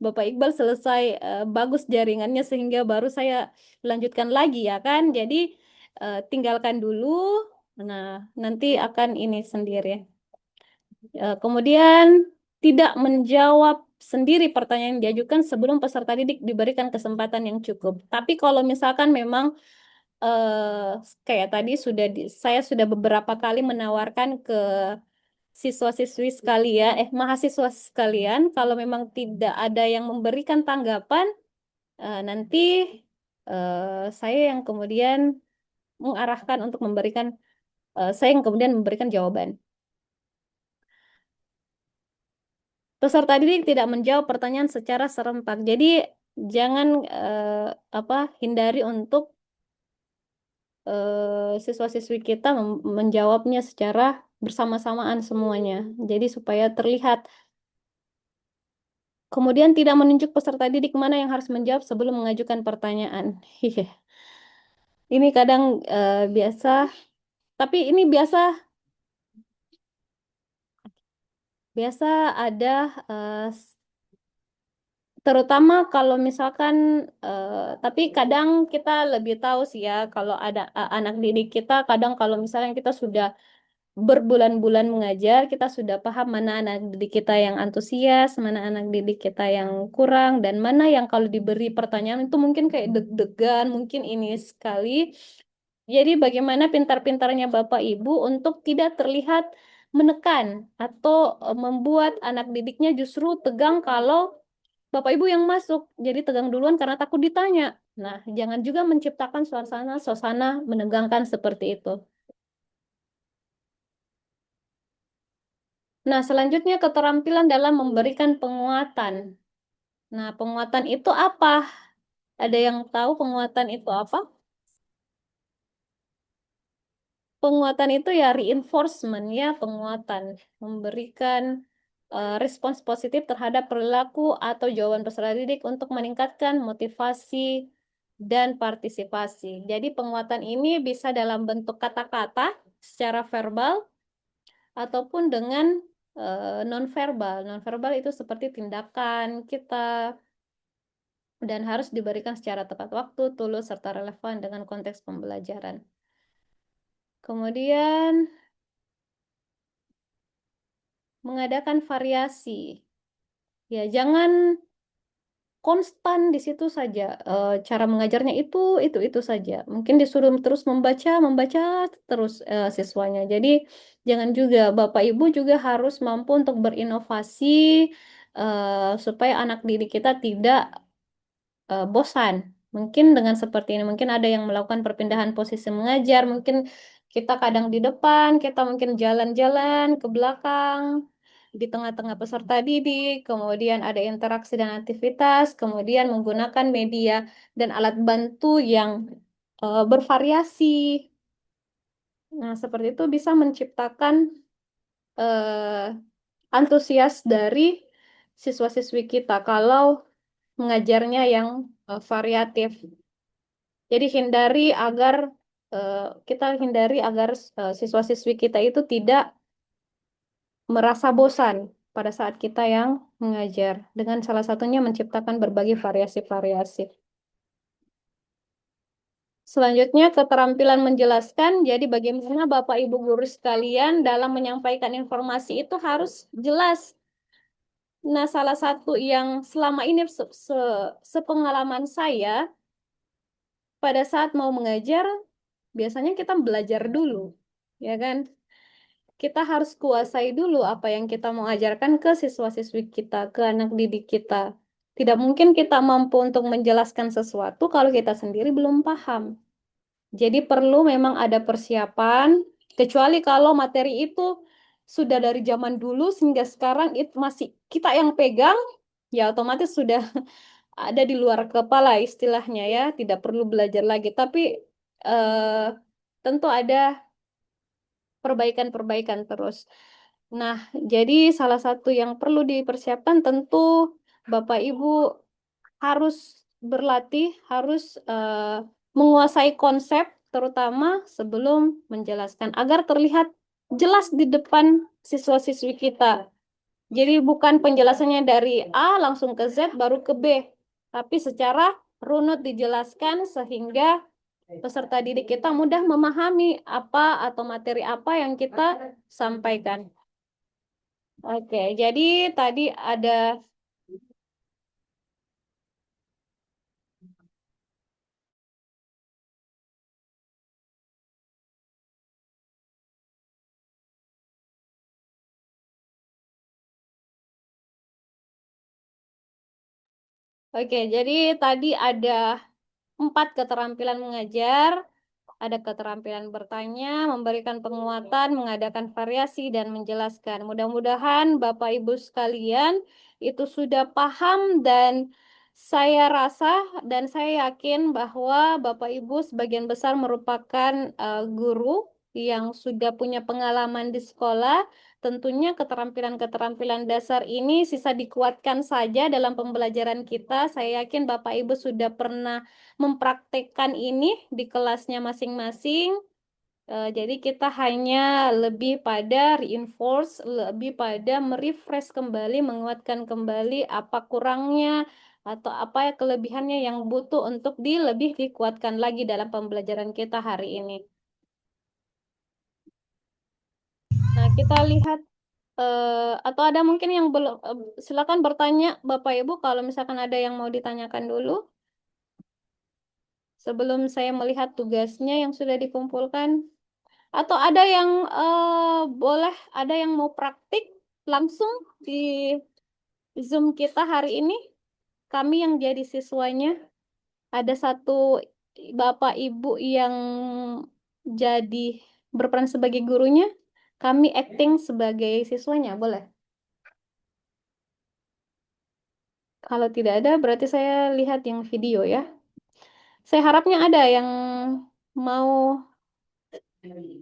Bapak Iqbal selesai bagus jaringannya sehingga baru saya lanjutkan lagi ya kan. Jadi tinggalkan dulu. Nah, nanti akan ini sendiri. Kemudian tidak menjawab sendiri pertanyaan yang diajukan sebelum peserta didik diberikan kesempatan yang cukup. Tapi kalau misalkan memang kayak tadi saya sudah beberapa kali menawarkan ke siswa-siswi sekalian, mahasiswa sekalian, kalau memang tidak ada yang memberikan tanggapan, nanti saya yang kemudian mengarahkan untuk saya yang kemudian memberikan jawaban. Peserta didik tidak menjawab pertanyaan secara serempak. Jadi jangan hindari untuk siswa-siswi kita menjawabnya secara bersama-samaan semuanya. Jadi supaya terlihat. Kemudian tidak menunjuk peserta didik mana yang harus menjawab sebelum mengajukan pertanyaan. Hihi. Ini kadang biasa, tapi ini biasa biasa ada terutama kalau misalkan tapi kadang kita lebih tahu sih ya kalau ada anak didik kita kadang kalau misalnya kita sudah berbulan-bulan mengajar, kita sudah paham mana anak didik kita yang antusias, mana anak didik kita yang kurang, dan mana yang kalau diberi pertanyaan itu mungkin kayak deg-degan, mungkin ini sekali. Jadi bagaimana pintar-pintarnya Bapak Ibu untuk tidak terlihat menekan atau membuat anak didiknya justru tegang kalau Bapak Ibu yang masuk. Jadi tegang duluan karena takut ditanya. Nah, jangan juga menciptakan suasana menegangkan seperti itu. Nah, selanjutnya keterampilan dalam memberikan penguatan. Nah, penguatan itu apa? Ada yang tahu penguatan itu apa? Penguatan itu ya reinforcement ya, penguatan. Memberikan respons positif terhadap perilaku atau jawaban peserta didik untuk meningkatkan motivasi dan partisipasi. Jadi penguatan ini bisa dalam bentuk kata-kata secara verbal ataupun dengan nonverbal. Nonverbal itu seperti tindakan kita dan harus diberikan secara tepat waktu, tulus, serta relevan dengan konteks pembelajaran. Kemudian mengadakan variasi. Ya, jangan konstan di situ saja. Cara mengajarnya itu saja. Mungkin disuruh terus membaca terus siswanya. Jadi jangan juga Bapak Ibu juga harus mampu untuk berinovasi supaya anak didik kita tidak bosan. Mungkin dengan seperti ini, mungkin ada yang melakukan perpindahan posisi mengajar, mungkin kita kadang di depan, kita mungkin jalan-jalan ke belakang, di tengah-tengah peserta didik, kemudian ada interaksi dan aktivitas, kemudian menggunakan media dan alat bantu yang bervariasi. Nah, seperti itu bisa menciptakan eh, antusias dari siswa-siswi kita kalau mengajarnya yang variatif. Jadi kita hindari agar siswa-siswi kita itu tidak merasa bosan pada saat kita yang mengajar. Dengan salah satunya menciptakan berbagai variasi-variasi. Selanjutnya keterampilan menjelaskan. Jadi bagaimana Bapak Ibu guru sekalian dalam menyampaikan informasi itu harus jelas. Nah, salah satu yang selama ini sepengalaman saya pada saat mau mengajar biasanya kita belajar dulu, ya kan? Kita harus kuasai dulu apa yang kita mau ajarkan ke siswa-siswi kita, ke anak didik kita. Tidak mungkin kita mampu untuk menjelaskan sesuatu kalau kita sendiri belum paham. Jadi perlu memang ada persiapan, kecuali kalau materi itu sudah dari zaman dulu sehingga sekarang itu masih kita yang pegang, ya otomatis sudah ada di luar kepala istilahnya ya, tidak perlu belajar lagi. Tapi eh, tentu ada perbaikan-perbaikan terus. Nah, jadi salah satu yang perlu dipersiapkan tentu Bapak Ibu harus berlatih, harus menguasai konsep terutama sebelum menjelaskan agar terlihat jelas di depan siswa-siswi kita. Jadi bukan penjelasannya dari A langsung ke Z baru ke B, tapi secara runut dijelaskan sehingga peserta didik kita mudah memahami apa atau materi apa yang kita sampaikan. Oke, jadi tadi ada jadi tadi ada 4 keterampilan mengajar, ada keterampilan bertanya, memberikan penguatan, mengadakan variasi, dan menjelaskan. Mudah-mudahan Bapak Ibu sekalian itu sudah paham dan Saya rasa dan saya yakin bahwa Bapak Ibu sebagian besar merupakan guru yang sudah punya pengalaman di sekolah. Tentunya keterampilan-keterampilan dasar ini sisa dikuatkan saja dalam pembelajaran kita. Saya yakin Bapak Ibu sudah pernah mempraktekkan ini di kelasnya masing-masing. Jadi kita hanya lebih pada reinforce, lebih pada merefresh kembali, menguatkan kembali apa kurangnya atau apa ya kelebihannya yang butuh untuk lebih dikuatkan lagi dalam pembelajaran kita hari ini. Nah, kita lihat atau ada mungkin yang belum, silakan bertanya Bapak Ibu kalau misalkan ada yang mau ditanyakan dulu sebelum saya melihat tugasnya yang sudah dikumpulkan. Atau ada yang ada yang mau praktik langsung di Zoom kita hari ini. Kami yang jadi siswanya. Ada satu Bapak Ibu yang jadi berperan sebagai gurunya. Kami acting sebagai siswanya, boleh? Kalau tidak ada, berarti saya lihat yang video ya. Saya harapnya ada yang mau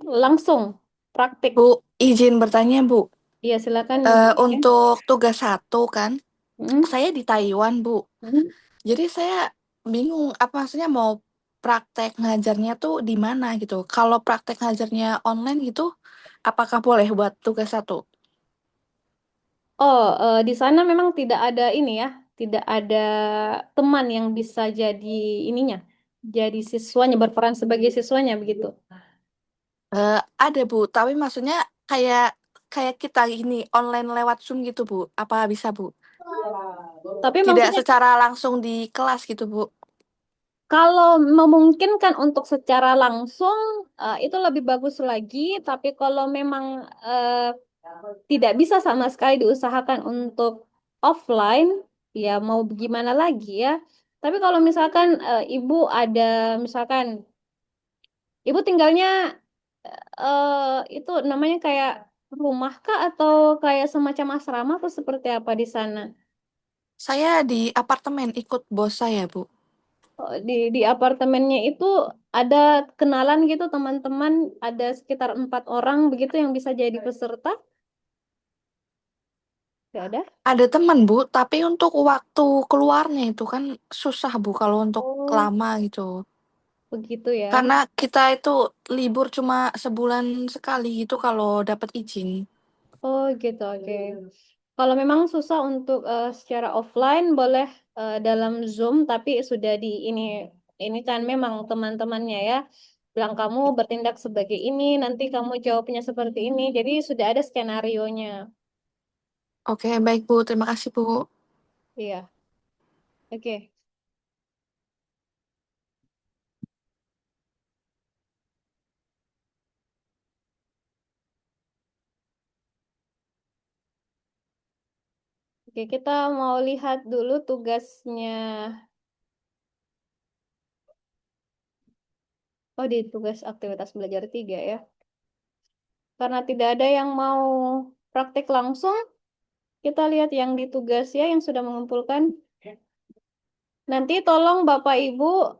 langsung praktik. Bu, izin bertanya, Bu. Iya, silakan. Untuk tugas 1 kan, Hmm? saya di Taiwan, Bu. Hmm? Jadi saya bingung, apa maksudnya mau praktek ngajarnya tuh di mana gitu. Kalau praktek ngajarnya online gitu, apakah boleh buat tugas 1? Oh, di sana memang tidak ada ini ya, tidak ada teman yang bisa jadi ininya, jadi siswanya, berperan sebagai siswanya begitu. Ada, Bu, tapi maksudnya kayak kayak kita ini online lewat Zoom gitu, Bu. Apa bisa, Bu? Tapi Tidak maksudnya secara langsung di kelas gitu, Bu. kalau memungkinkan untuk secara langsung itu lebih bagus lagi, tapi kalau memang tidak bisa sama sekali diusahakan untuk offline, ya mau gimana lagi ya. Tapi kalau misalkan ibu ada misalkan ibu tinggalnya itu namanya kayak rumah kah atau kayak semacam asrama atau seperti apa di sana? Saya di apartemen ikut bos saya, Bu. Oh, di apartemennya itu ada kenalan gitu teman-teman, ada sekitar 4 orang begitu yang bisa jadi peserta? Tidak ada? Ada teman, Bu, tapi untuk waktu keluarnya itu kan susah, Bu, kalau untuk Oh, lama gitu. begitu ya. Karena kita itu libur cuma sebulan sekali gitu kalau dapat izin. Oh gitu, oke. Kalau memang susah untuk secara offline boleh dalam Zoom, tapi sudah ini kan memang teman-temannya ya bilang kamu bertindak sebagai ini, nanti kamu jawabnya seperti ini. Jadi sudah ada skenarionya. Oke, baik, Bu. Terima kasih, Bu. Iya, oke. Oke, kita mau lihat dulu tugasnya. Oh, di tugas aktivitas belajar 3 ya. Karena tidak ada yang mau praktik langsung, kita lihat yang di tugas ya, yang sudah mengumpulkan. Nanti tolong Bapak Ibu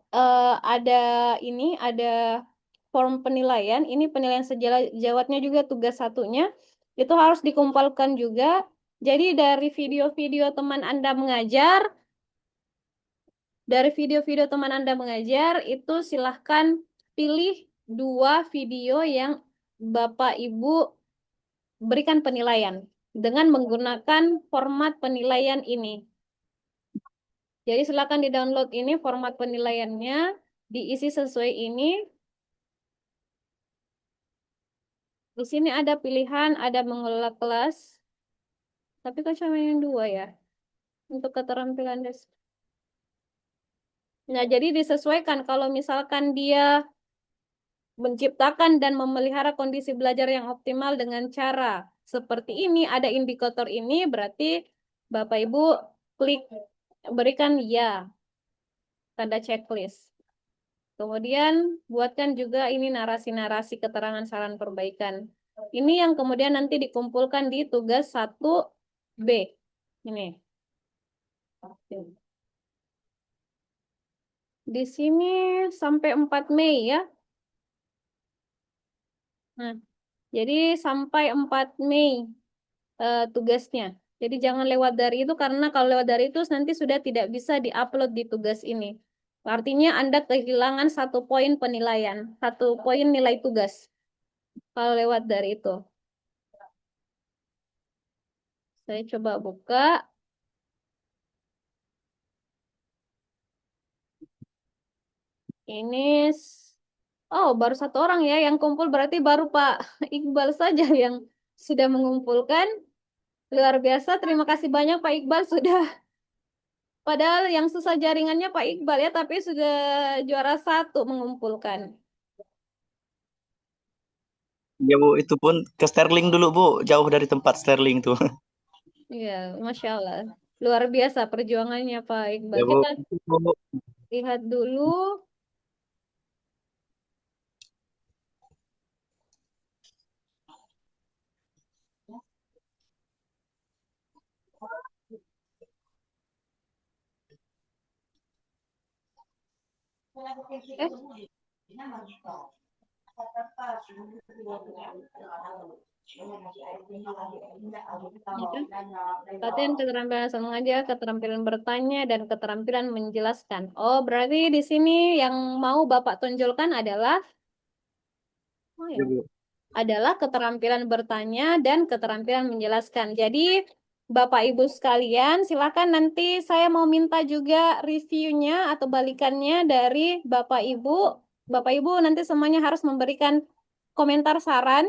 ada ada form penilaian. Ini penilaian sejawatnya juga tugas satunya. Itu harus dikumpulkan juga. Jadi dari video-video teman Anda mengajar, itu silahkan pilih 2 video yang Bapak Ibu berikan penilaian dengan menggunakan format penilaian ini. Jadi silakan di-download ini format penilaiannya, diisi sesuai ini. Di sini ada pilihan, ada mengelola kelas. Tapi kok cuma yang 2 ya? Untuk keterampilan dasar. Nah, jadi disesuaikan kalau misalkan dia menciptakan dan memelihara kondisi belajar yang optimal dengan cara seperti ini, ada indikator ini, berarti Bapak Ibu klik berikan ya, tanda checklist. Kemudian buatkan juga ini narasi-narasi keterangan saran perbaikan. Ini yang kemudian nanti dikumpulkan di tugas 1B. Ini. Di sini sampai 4 Mei ya. Nah, jadi sampai 4 Mei tugasnya. Jadi jangan lewat dari itu karena kalau lewat dari itu nanti sudah tidak bisa diupload di tugas ini. Artinya Anda kehilangan 1 poin penilaian, 1 poin nilai tugas kalau lewat dari itu. Saya coba buka. Ini, oh baru 1 orang ya yang kumpul, berarti baru Pak Iqbal saja yang sudah mengumpulkan. Luar biasa, terima kasih banyak Pak Iqbal sudah. Padahal yang susah jaringannya Pak Iqbal ya, tapi sudah juara 1 mengumpulkan. Ya Bu, itu pun ke Sterling dulu Bu, jauh dari tempat Sterling tuh. Iya, Masya Allah. Luar biasa perjuangannya Pak Iqbal. Ya Bu. Kita lihat dulu. Eh, Latihan keterampilan asal mengajar, keterampilan bertanya, dan keterampilan menjelaskan. Oh, berarti di sini yang mau Bapak tonjolkan adalah, oh Ya ya, Bu. adalah keterampilan bertanya dan keterampilan menjelaskan. Jadi, Bapak Ibu sekalian, silakan nanti saya mau minta juga reviewnya atau balikannya dari Bapak Ibu. Bapak Ibu nanti semuanya harus memberikan komentar saran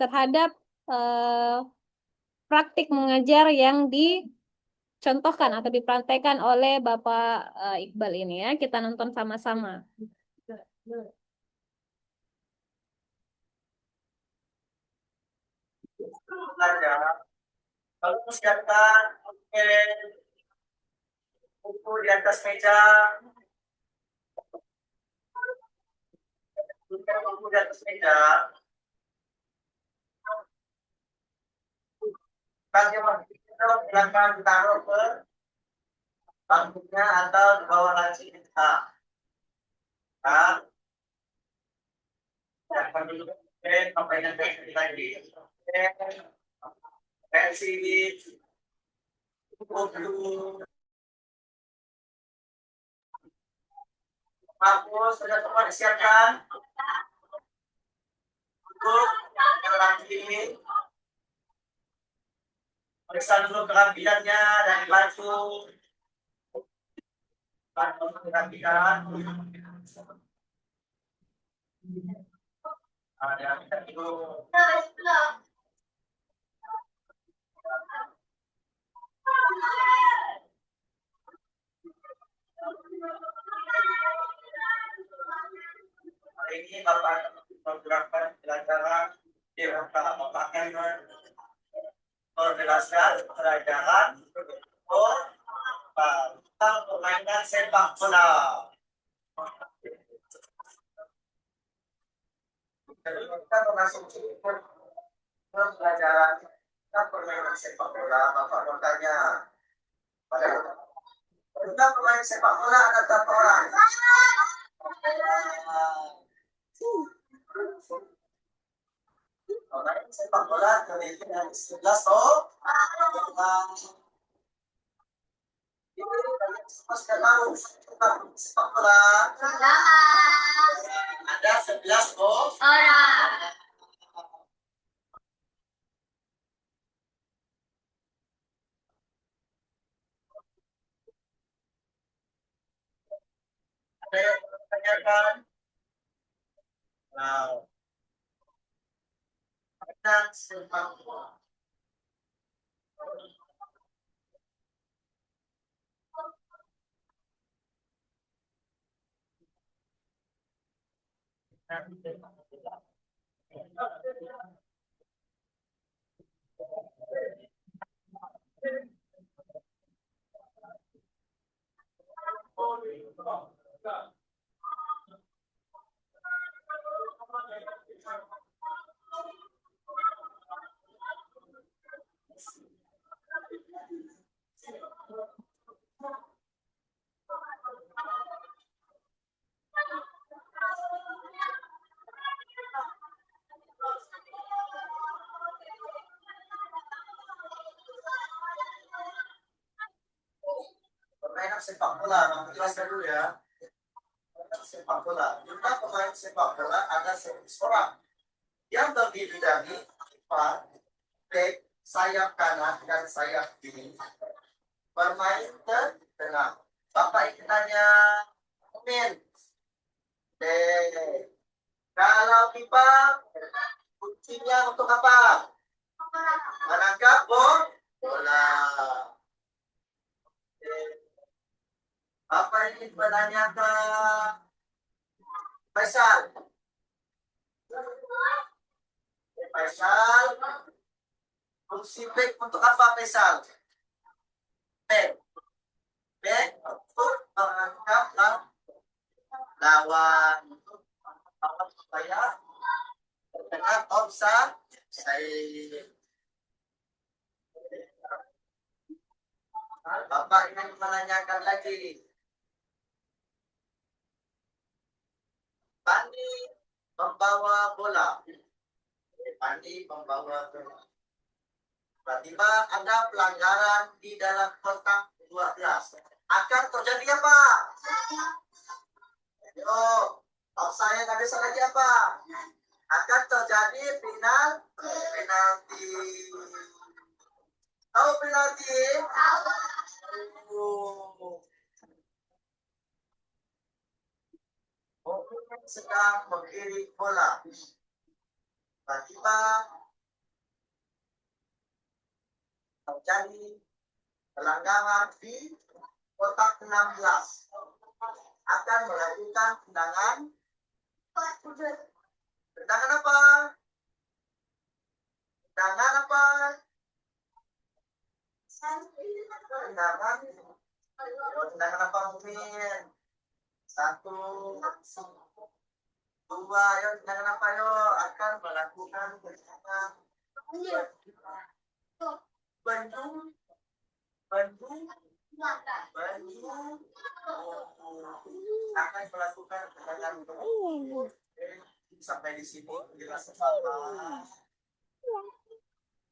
terhadap eh, praktik mengajar yang dicontohkan atau dipraktekkan oleh Bapak Iqbal ini ya. Kita nonton sama-sama. Kalau siapkan, oke, buku di atas meja, buku di atas meja, bagaimana kita silakan ditaruh ke bangkunya atau di bawah laci kita. Nah, siapkan dulu, oke, sampai nanti lagi. Oke, pensi buku, hapus, sudah semua disiapkan. Untuk yang lagi ini, periksa dulu kerampilannya dan dibantu. Bantu kerampilan. Ada itu. Hari ini Bapak menggerakkan pelajaran di rangka Bapak akan menjelaskan pelajaran tentang permainan sepak bola. Jadi kita memasuki pelajaran tentang permainan sepak bola. Bapak bertanya pada tentang permainan sepak bola ada berapa orang? Orang sepak bola terdiri dari 11 sudah tahu tentang sepak bola? Ada 11 orang. Ada yang bertanyakan? Nah, permainan sepak bola. sepak bola. Aku jelaskan dulu ya. Sepak bola. Jumlah pemain sepak bola ada 11 orang yang terdiri dari kiper, bek, sayap kanan dan sayap kiri. Bermain tengah. Bapak ingin tanya, Min. Kalau pipa, kuncinya untuk apa? Menangkap bola. Bapak ingin bertanya ke Faisal. Faisal, fungsi back untuk apa Faisal? Back. Back untuk menangkap lawan supaya terkena offside. Bapak ingin menanyakan lagi. Pandi membawa bola. Pandi membawa bola. Tiba-tiba ada pelanggaran di dalam kotak 12. Akan terjadi apa? Oh, saya nggak bisa lagi apa? Akan terjadi penalti. Tahu penalti? Sedang mengirim bola. Tiba-tiba terjadi pelanggaran di kotak 16. Akan melakukan tendangan. Tendangan apa? Tendangan apa? Tendangan apa mungkin? 1, 2, ayo tendangan apa yuk? Akan melakukan tendangan. Bandung. Akan melakukan tendangan. Sampai di sini penjelasan Bapak.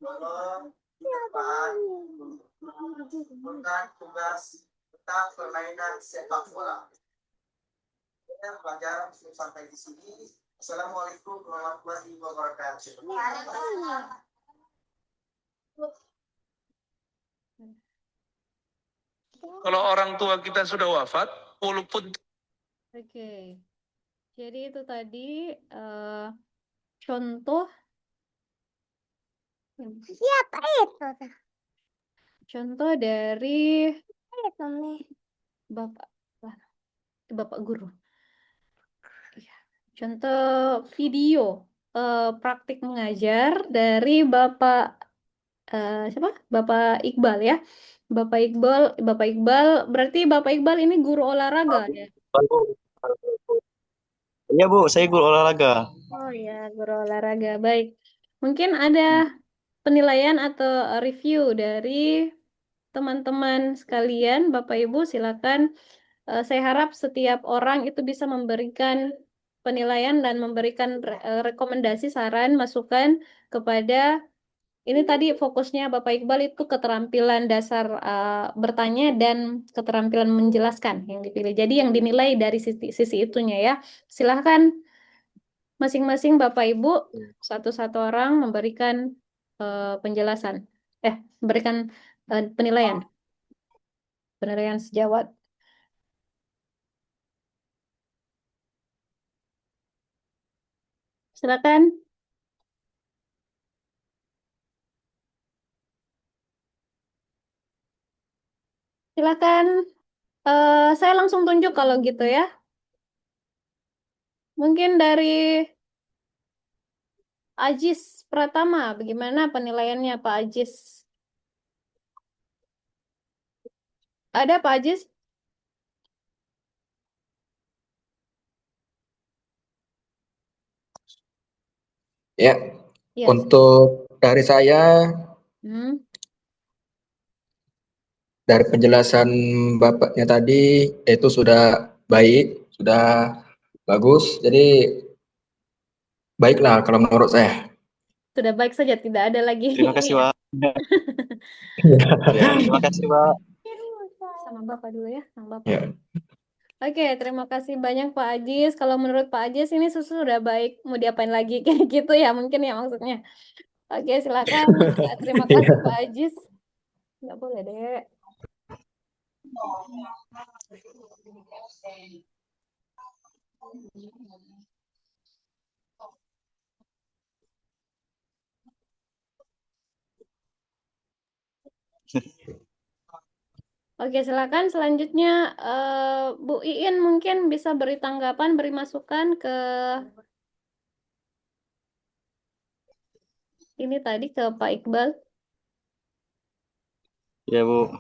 Tolong depan bukan tugas tentang permainan sepak bola. Pelajaran sampai di sini. Assalamualaikum warahmatullahi wabarakatuh. Kalau orang tua kita sudah wafat, walaupun Oke. Jadi itu tadi contoh Siapa itu? contoh dari Itu nih. Bapak guru. Iya. Contoh video praktik mengajar dari Bapak siapa? Bapak Iqbal ya. Bapak Iqbal berarti Bapak Iqbal ini guru olahraga ya. Iya Bu, saya guru olahraga. Oh ya, guru olahraga. Baik. Mungkin ada penilaian atau review dari teman-teman sekalian, Bapak Ibu, silakan. Saya harap setiap orang itu bisa memberikan penilaian dan memberikan rekomendasi, saran, masukan kepada ini tadi fokusnya Bapak Iqbal itu keterampilan dasar bertanya dan keterampilan menjelaskan yang dipilih. Jadi yang dinilai dari sisi itunya ya. Silahkan masing-masing Bapak Ibu satu-satu orang memberikan penjelasan. Memberikan penilaian. Penilaian sejawat. Silakan. Silakan. Saya langsung tunjuk kalau gitu ya. Mungkin dari Ajis Pratama, bagaimana penilaiannya Pak Ajis? Ada Pak Ajis? Ya, Yes. untuk dari saya, dari penjelasan Bapaknya tadi, itu sudah baik, sudah bagus. Jadi, baiklah kalau menurut saya. Sudah baik saja, tidak ada lagi. Terima kasih Pak. Ya, terima kasih Pak. sama Bapak dulu ya, sama Bapak. Ya. Oke, terima kasih banyak Pak Ajis. Kalau menurut Pak Ajis ini susu udah baik, mau diapain lagi kayak gitu ya mungkin ya maksudnya. Oke, silakan. Terima kasih Pak Ajis. Nggak boleh deh. Oke, silakan. Selanjutnya Bu Iin mungkin bisa beri tanggapan, beri masukan ke ini tadi ke Pak Iqbal. Ya, Bu.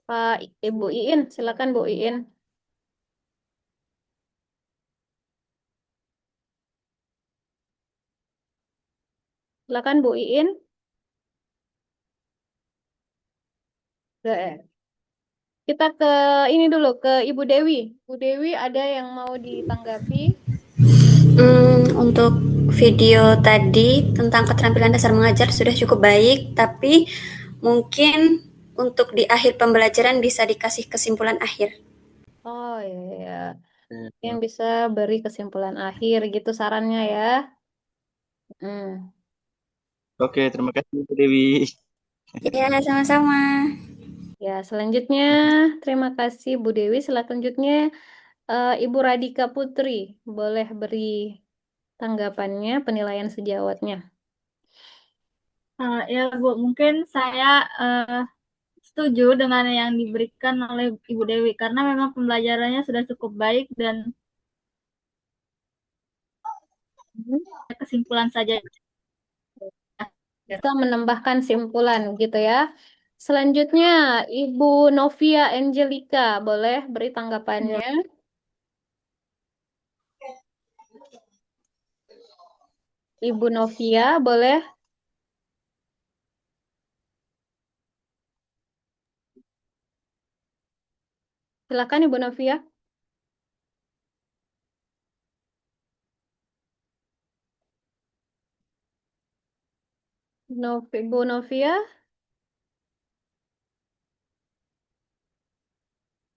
Pak Ibu Iin, silakan Bu Iin. Silakan Bu Iin. Udah. Kita ke ini dulu ke Ibu Dewi. Bu Dewi ada yang mau ditanggapi? Untuk video tadi tentang keterampilan dasar mengajar sudah cukup baik, tapi mungkin untuk di akhir pembelajaran bisa dikasih kesimpulan akhir. Oh iya, yang bisa beri kesimpulan akhir gitu sarannya ya. Hmm. Oke, terima kasih Bu Dewi. Ya, sama-sama. Ya, selanjutnya terima kasih Bu Dewi. Selanjutnya Ibu Radika Putri, boleh beri tanggapannya, penilaian sejawatnya. Ya Bu, mungkin saya setuju dengan yang diberikan oleh Ibu Dewi karena memang pembelajarannya sudah cukup baik dan kesimpulan saja. Kita menambahkan simpulan gitu ya. Selanjutnya Ibu Novia Angelica, boleh beri tanggapannya. Ibu Novia, boleh. Silakan Ibu Novia. Ibu Novia,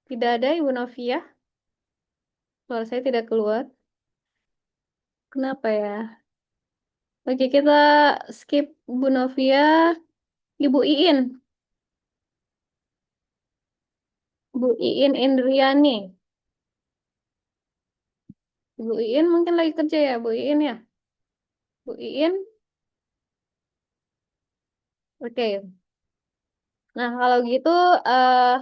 tidak ada Ibu Novia. Suara saya tidak keluar. Kenapa ya? Oke, kita skip Bu Novia. Ibu Iin. Bu Iin Indriani. Bu Iin mungkin lagi kerja ya, Bu Iin ya? Bu Iin. Oke. Nah, kalau gitu eh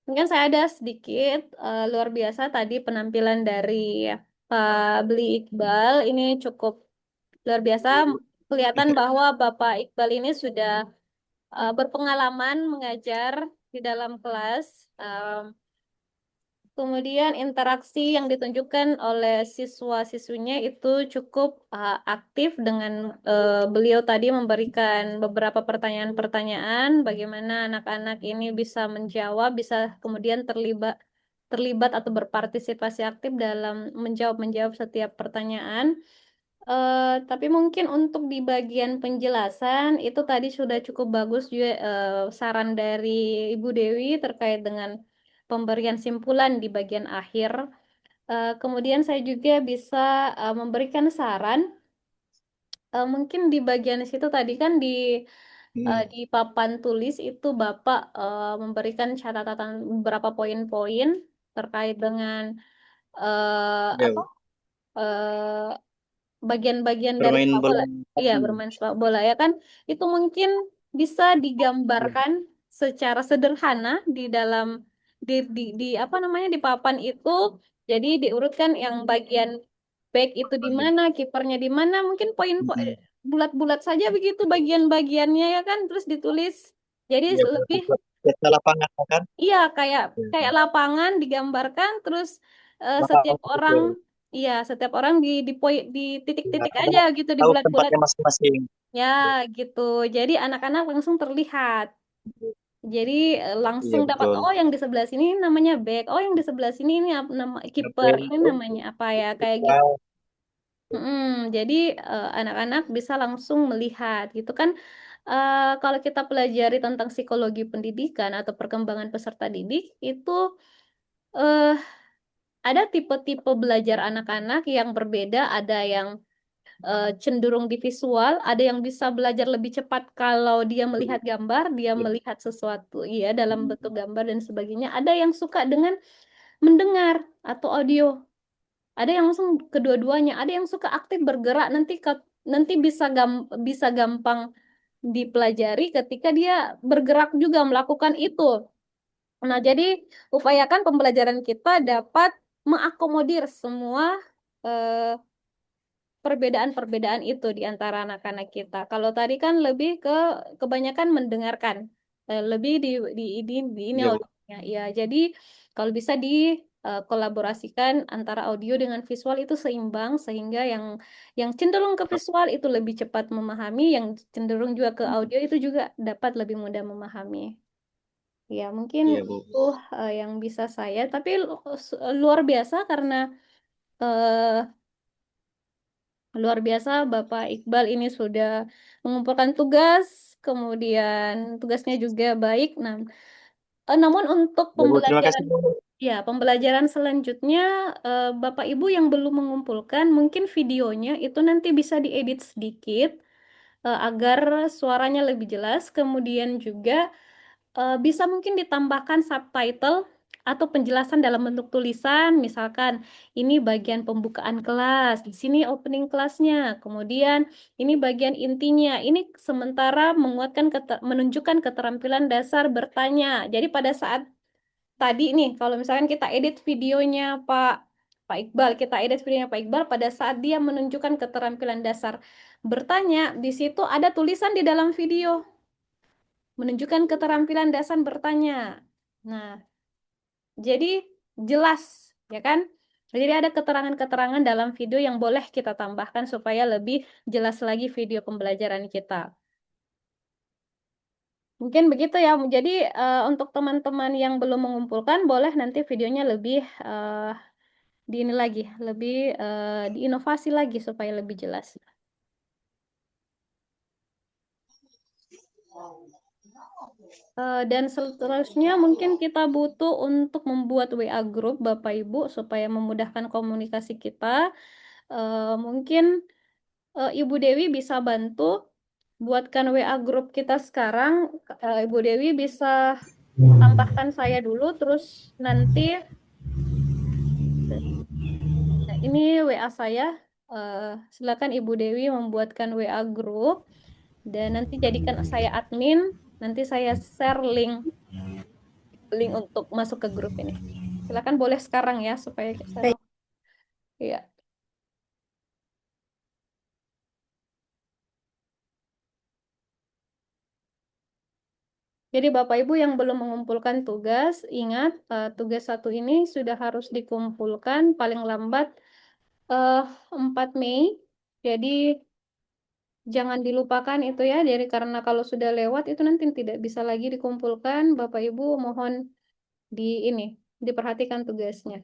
mungkin saya ada sedikit luar biasa tadi penampilan dari Pak Bli Iqbal. Ini cukup luar biasa. Kelihatan bahwa Bapak Iqbal ini sudah berpengalaman mengajar di dalam kelas. Kemudian interaksi yang ditunjukkan oleh siswa-siswinya itu cukup aktif dengan beliau tadi memberikan beberapa pertanyaan-pertanyaan, bagaimana anak-anak ini bisa menjawab, bisa kemudian terlibat terlibat atau berpartisipasi aktif dalam menjawab setiap pertanyaan. Tapi mungkin untuk di bagian penjelasan itu tadi sudah cukup bagus juga saran dari Ibu Dewi terkait dengan pemberian simpulan di bagian akhir. Kemudian saya juga bisa memberikan saran, mungkin di bagian situ tadi kan di papan tulis itu Bapak memberikan catatan beberapa poin-poin terkait dengan Ya, apa? Bu. eh, Bagian-bagian dari Bermain sepak bola bola. Iya, kaki. bermain sepak bola ya kan. Itu mungkin bisa Ya, digambarkan secara sederhana di dalam di apa namanya di papan itu. Jadi diurutkan yang bagian back itu di mana, kipernya di mana, mungkin poin Mhm. bulat-bulat saja begitu bagian-bagiannya ya kan, terus ditulis. Jadi Ya, lebih peta lapangan kan? iya kayak Ya, kayak lapangan digambarkan terus setiap lapangan orang betul. iya setiap orang di Ya, titik-titik aja anak gitu di tahu bulat-bulat tempatnya masing-masing. ya gitu. Jadi anak-anak langsung terlihat. Jadi Iya, langsung dapat betul. oh yang di sebelah sini namanya back, oh yang di sebelah sini ini nama kiper, Oke. ini Oh, namanya apa ya kayak gitu. wow. Jadi anak-anak bisa langsung melihat gitu kan. kalau kita pelajari tentang psikologi pendidikan atau perkembangan peserta didik, itu eh, ada tipe-tipe belajar anak-anak yang berbeda, ada yang cenderung di visual, ada yang bisa belajar lebih cepat kalau dia melihat gambar, dia melihat sesuatu, iya, dalam bentuk gambar dan sebagainya. Ada yang suka dengan mendengar atau audio. Ada yang langsung kedua-duanya, ada yang suka aktif bergerak, nanti bisa gampang dipelajari ketika dia bergerak juga melakukan itu. Nah, jadi upayakan pembelajaran kita dapat mengakomodir semua eh, perbedaan-perbedaan itu di antara anak-anak kita. Kalau tadi kan lebih ke kebanyakan mendengarkan, lebih di ini Iya, Bu. audionya. Ya, jadi kalau bisa di kolaborasikan antara audio dengan visual itu seimbang sehingga yang cenderung ke visual itu lebih cepat memahami, yang cenderung juga ke audio itu juga dapat lebih mudah memahami. Ya, mungkin Iya, Bu. itu yang bisa saya, tapi luar biasa karena eh, luar biasa, Bapak Iqbal ini sudah mengumpulkan tugas, kemudian tugasnya juga baik. Nah, namun untuk Ya, Bu, terima kasih, pembelajaran, Bu. ya, pembelajaran selanjutnya, Bapak Ibu yang belum mengumpulkan, mungkin videonya itu nanti bisa diedit sedikit agar suaranya lebih jelas. Kemudian juga bisa mungkin ditambahkan subtitle atau penjelasan dalam bentuk tulisan, misalkan ini bagian pembukaan kelas, di sini opening kelasnya, kemudian ini bagian intinya, ini sementara menunjukkan keterampilan dasar bertanya. Jadi pada saat tadi nih, kalau misalkan kita edit videonya Pak Iqbal, kita edit videonya Pak Iqbal, pada saat dia menunjukkan keterampilan dasar bertanya, di situ ada tulisan di dalam video menunjukkan keterampilan dasar bertanya. Nah, jadi jelas, ya kan? Jadi ada keterangan-keterangan dalam video yang boleh kita tambahkan supaya lebih jelas lagi video pembelajaran kita. Mungkin begitu ya. Jadi untuk teman-teman yang belum mengumpulkan, boleh nanti videonya lebih di ini lagi, lebih diinovasi lagi supaya lebih jelas. Dan seterusnya mungkin kita butuh untuk membuat WA group Bapak Ibu supaya memudahkan komunikasi kita. Mungkin Ibu Dewi bisa bantu buatkan WA group kita sekarang. Ibu Dewi bisa tambahkan saya dulu, terus nanti ini WA saya. Eh, Silakan Ibu Dewi membuatkan WA group dan nanti jadikan saya admin. Nanti saya share link untuk masuk ke grup ini. Silakan boleh sekarang ya supaya saya. Baik. Iya. Jadi Bapak Ibu yang belum mengumpulkan tugas, ingat tugas satu ini sudah harus dikumpulkan paling lambat eh, 4 Mei. Jadi jangan dilupakan itu ya. Jadi karena kalau sudah lewat itu nanti tidak bisa lagi dikumpulkan. Bapak Ibu mohon di ini diperhatikan tugasnya.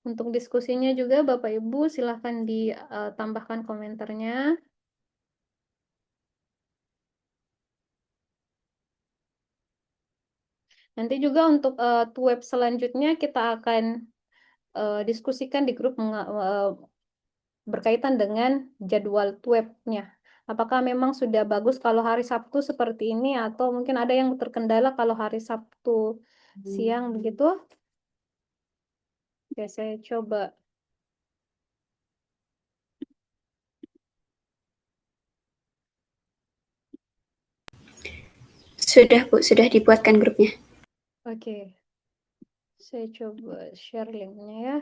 Untuk diskusinya juga Bapak Ibu silahkan ditambahkan komentarnya. Nanti juga untuk web selanjutnya kita akan diskusikan di grup berkaitan dengan jadwal webnya. Apakah memang sudah bagus kalau hari Sabtu seperti ini atau mungkin ada yang terkendala kalau hari Sabtu siang begitu? Ya, saya coba. Sudah, Bu, sudah dibuatkan grupnya. Oke, saya coba share linknya ya.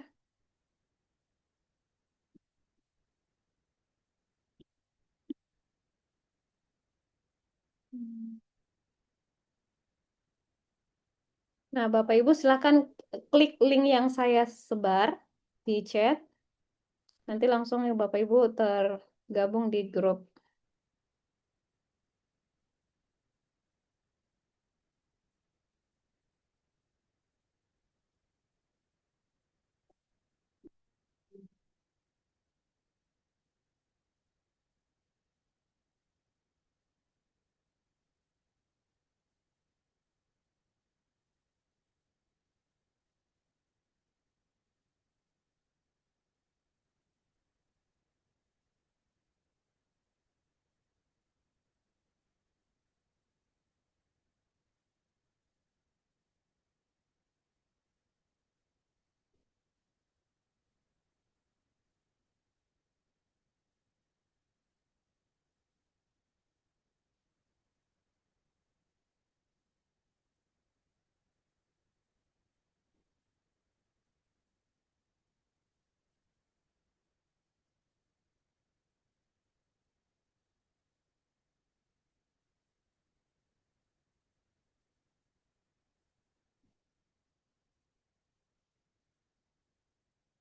Nah, Bapak Ibu silahkan klik link yang saya sebar di chat. Nanti langsung ya Bapak Ibu tergabung di grup.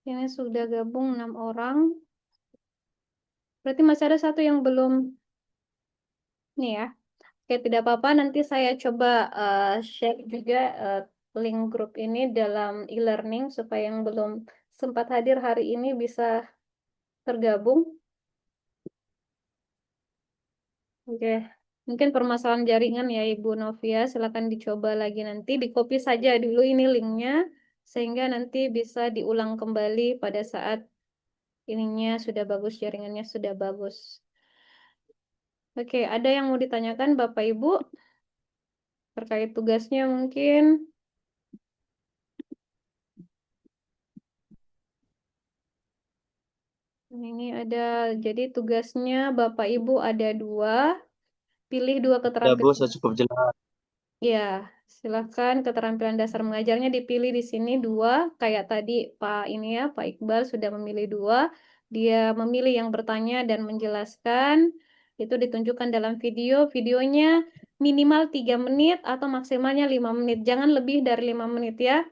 Ini sudah gabung 6 orang. Berarti masih ada satu yang belum. Nih ya. Oke, tidak apa-apa. Nanti saya coba share juga link grup ini dalam e-learning supaya yang belum sempat hadir hari ini bisa tergabung. Oke, mungkin permasalahan jaringan ya Ibu Novia. Silakan dicoba lagi nanti. Di-copy saja dulu ini linknya sehingga nanti bisa diulang kembali pada saat ininya sudah bagus, jaringannya sudah bagus. Oke, ada yang mau ditanyakan Bapak Ibu terkait tugasnya mungkin? Ini ada, jadi tugasnya Bapak Ibu ada 2, pilih 2 Ya Bu, keterampilan. sudah cukup jelas. Ya, silahkan keterampilan dasar mengajarnya dipilih di sini 2, kayak tadi Pak ini ya, Pak Iqbal sudah memilih 2. Dia memilih yang bertanya dan menjelaskan, itu ditunjukkan dalam video. Videonya minimal 3 menit atau maksimalnya 5 menit, jangan lebih dari 5 menit ya.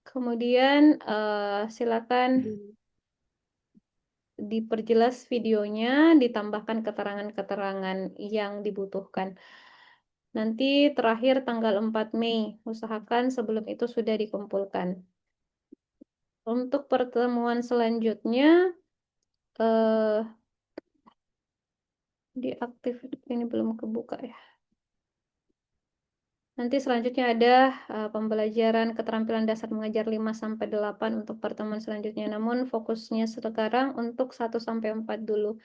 Kemudian silakan diperjelas videonya, ditambahkan keterangan-keterangan yang dibutuhkan. Nanti terakhir tanggal 4 Mei, usahakan sebelum itu sudah dikumpulkan. Untuk pertemuan selanjutnya, eh, diaktif, ini belum kebuka ya. Nanti selanjutnya ada pembelajaran keterampilan dasar mengajar 5-8 untuk pertemuan selanjutnya. Namun fokusnya sekarang untuk 1-4 dulu.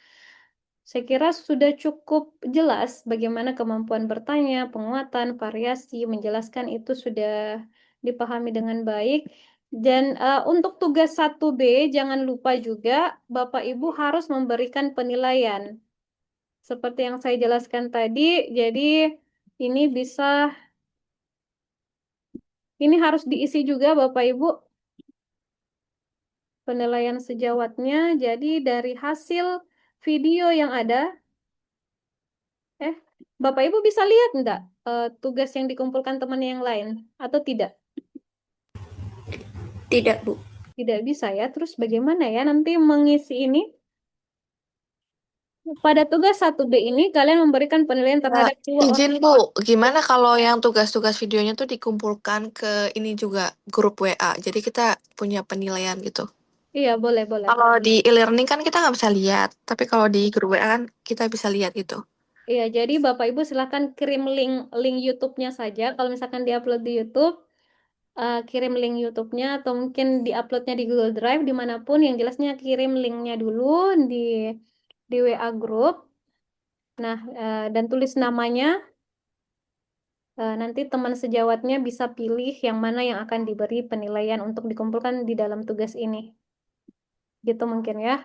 Saya kira sudah cukup jelas bagaimana kemampuan bertanya, penguatan, variasi, menjelaskan itu sudah dipahami dengan baik. Dan untuk tugas 1B, jangan lupa juga Bapak Ibu harus memberikan penilaian. Seperti yang saya jelaskan tadi, jadi ini ini harus diisi juga Bapak Ibu penilaian sejawatnya. Jadi dari hasil video yang ada, Bapak Ibu bisa lihat enggak tugas yang dikumpulkan teman yang lain atau tidak? Tidak, Bu. Tidak bisa ya. Terus bagaimana ya nanti mengisi ini? Pada tugas 1B ini kalian memberikan penilaian terhadap 2 orang. Izin Bu, gimana kalau yang tugas-tugas videonya tuh dikumpulkan ke ini juga grup WA, jadi kita punya penilaian gitu. Iya, boleh. Kalau di e-learning kan kita nggak bisa lihat, tapi kalau di grup WA kan kita bisa lihat gitu. Iya, jadi Bapak Ibu silahkan kirim link YouTube-nya saja. Kalau misalkan diupload di YouTube, kirim link YouTube-nya atau mungkin diuploadnya di Google Drive dimanapun. Yang jelasnya kirim linknya dulu di WA Group. Nah, dan tulis namanya. Nanti teman sejawatnya bisa pilih yang mana yang akan diberi penilaian untuk dikumpulkan di dalam tugas ini. Gitu mungkin ya.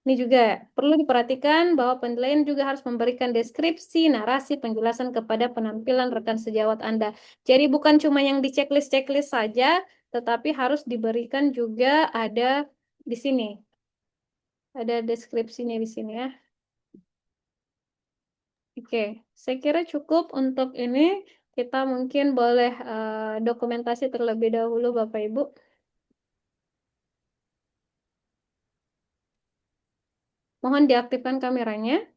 Ini juga perlu diperhatikan bahwa penilaian juga harus memberikan deskripsi, narasi, penjelasan kepada penampilan rekan sejawat Anda. Jadi bukan cuma yang di checklist-checklist saja, tetapi harus diberikan juga ada di sini. Ada deskripsinya di sini ya. Oke, saya kira cukup untuk ini. Kita mungkin boleh dokumentasi terlebih dahulu, Bapak Ibu. Mohon diaktifkan kameranya.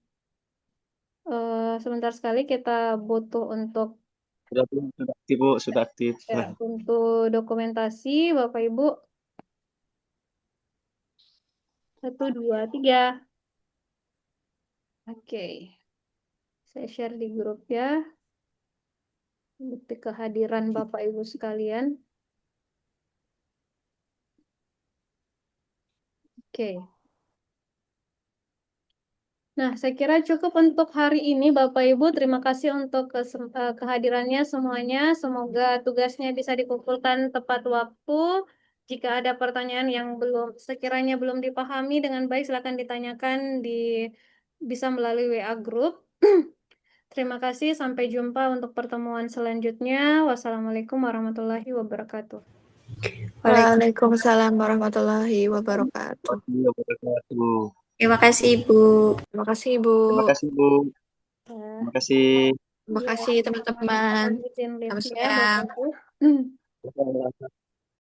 Sebentar sekali kita butuh untuk Sudah aktif Bu, sudah aktif. untuk dokumentasi, Bapak Ibu. 1, 2, 3. Oke. Saya share di grup ya. Bukti kehadiran Bapak Ibu sekalian. Oke. Nah, saya kira cukup untuk hari ini, Bapak Ibu. Terima kasih untuk kehadirannya semuanya. Semoga tugasnya bisa dikumpulkan tepat waktu. Jika ada pertanyaan yang sekiranya belum dipahami dengan baik, silakan ditanyakan bisa melalui WA Group. Terima kasih. Sampai jumpa untuk pertemuan selanjutnya. Wassalamualaikum warahmatullahi wabarakatuh. Waalaikumsalam warahmatullahi wabarakatuh. Terima kasih, Bu. Terima kasih Ibu. Terima kasih Bu. Terima kasih. Terima kasih teman-teman. Izin lift Selamat ya, siang. Bapak Ibu.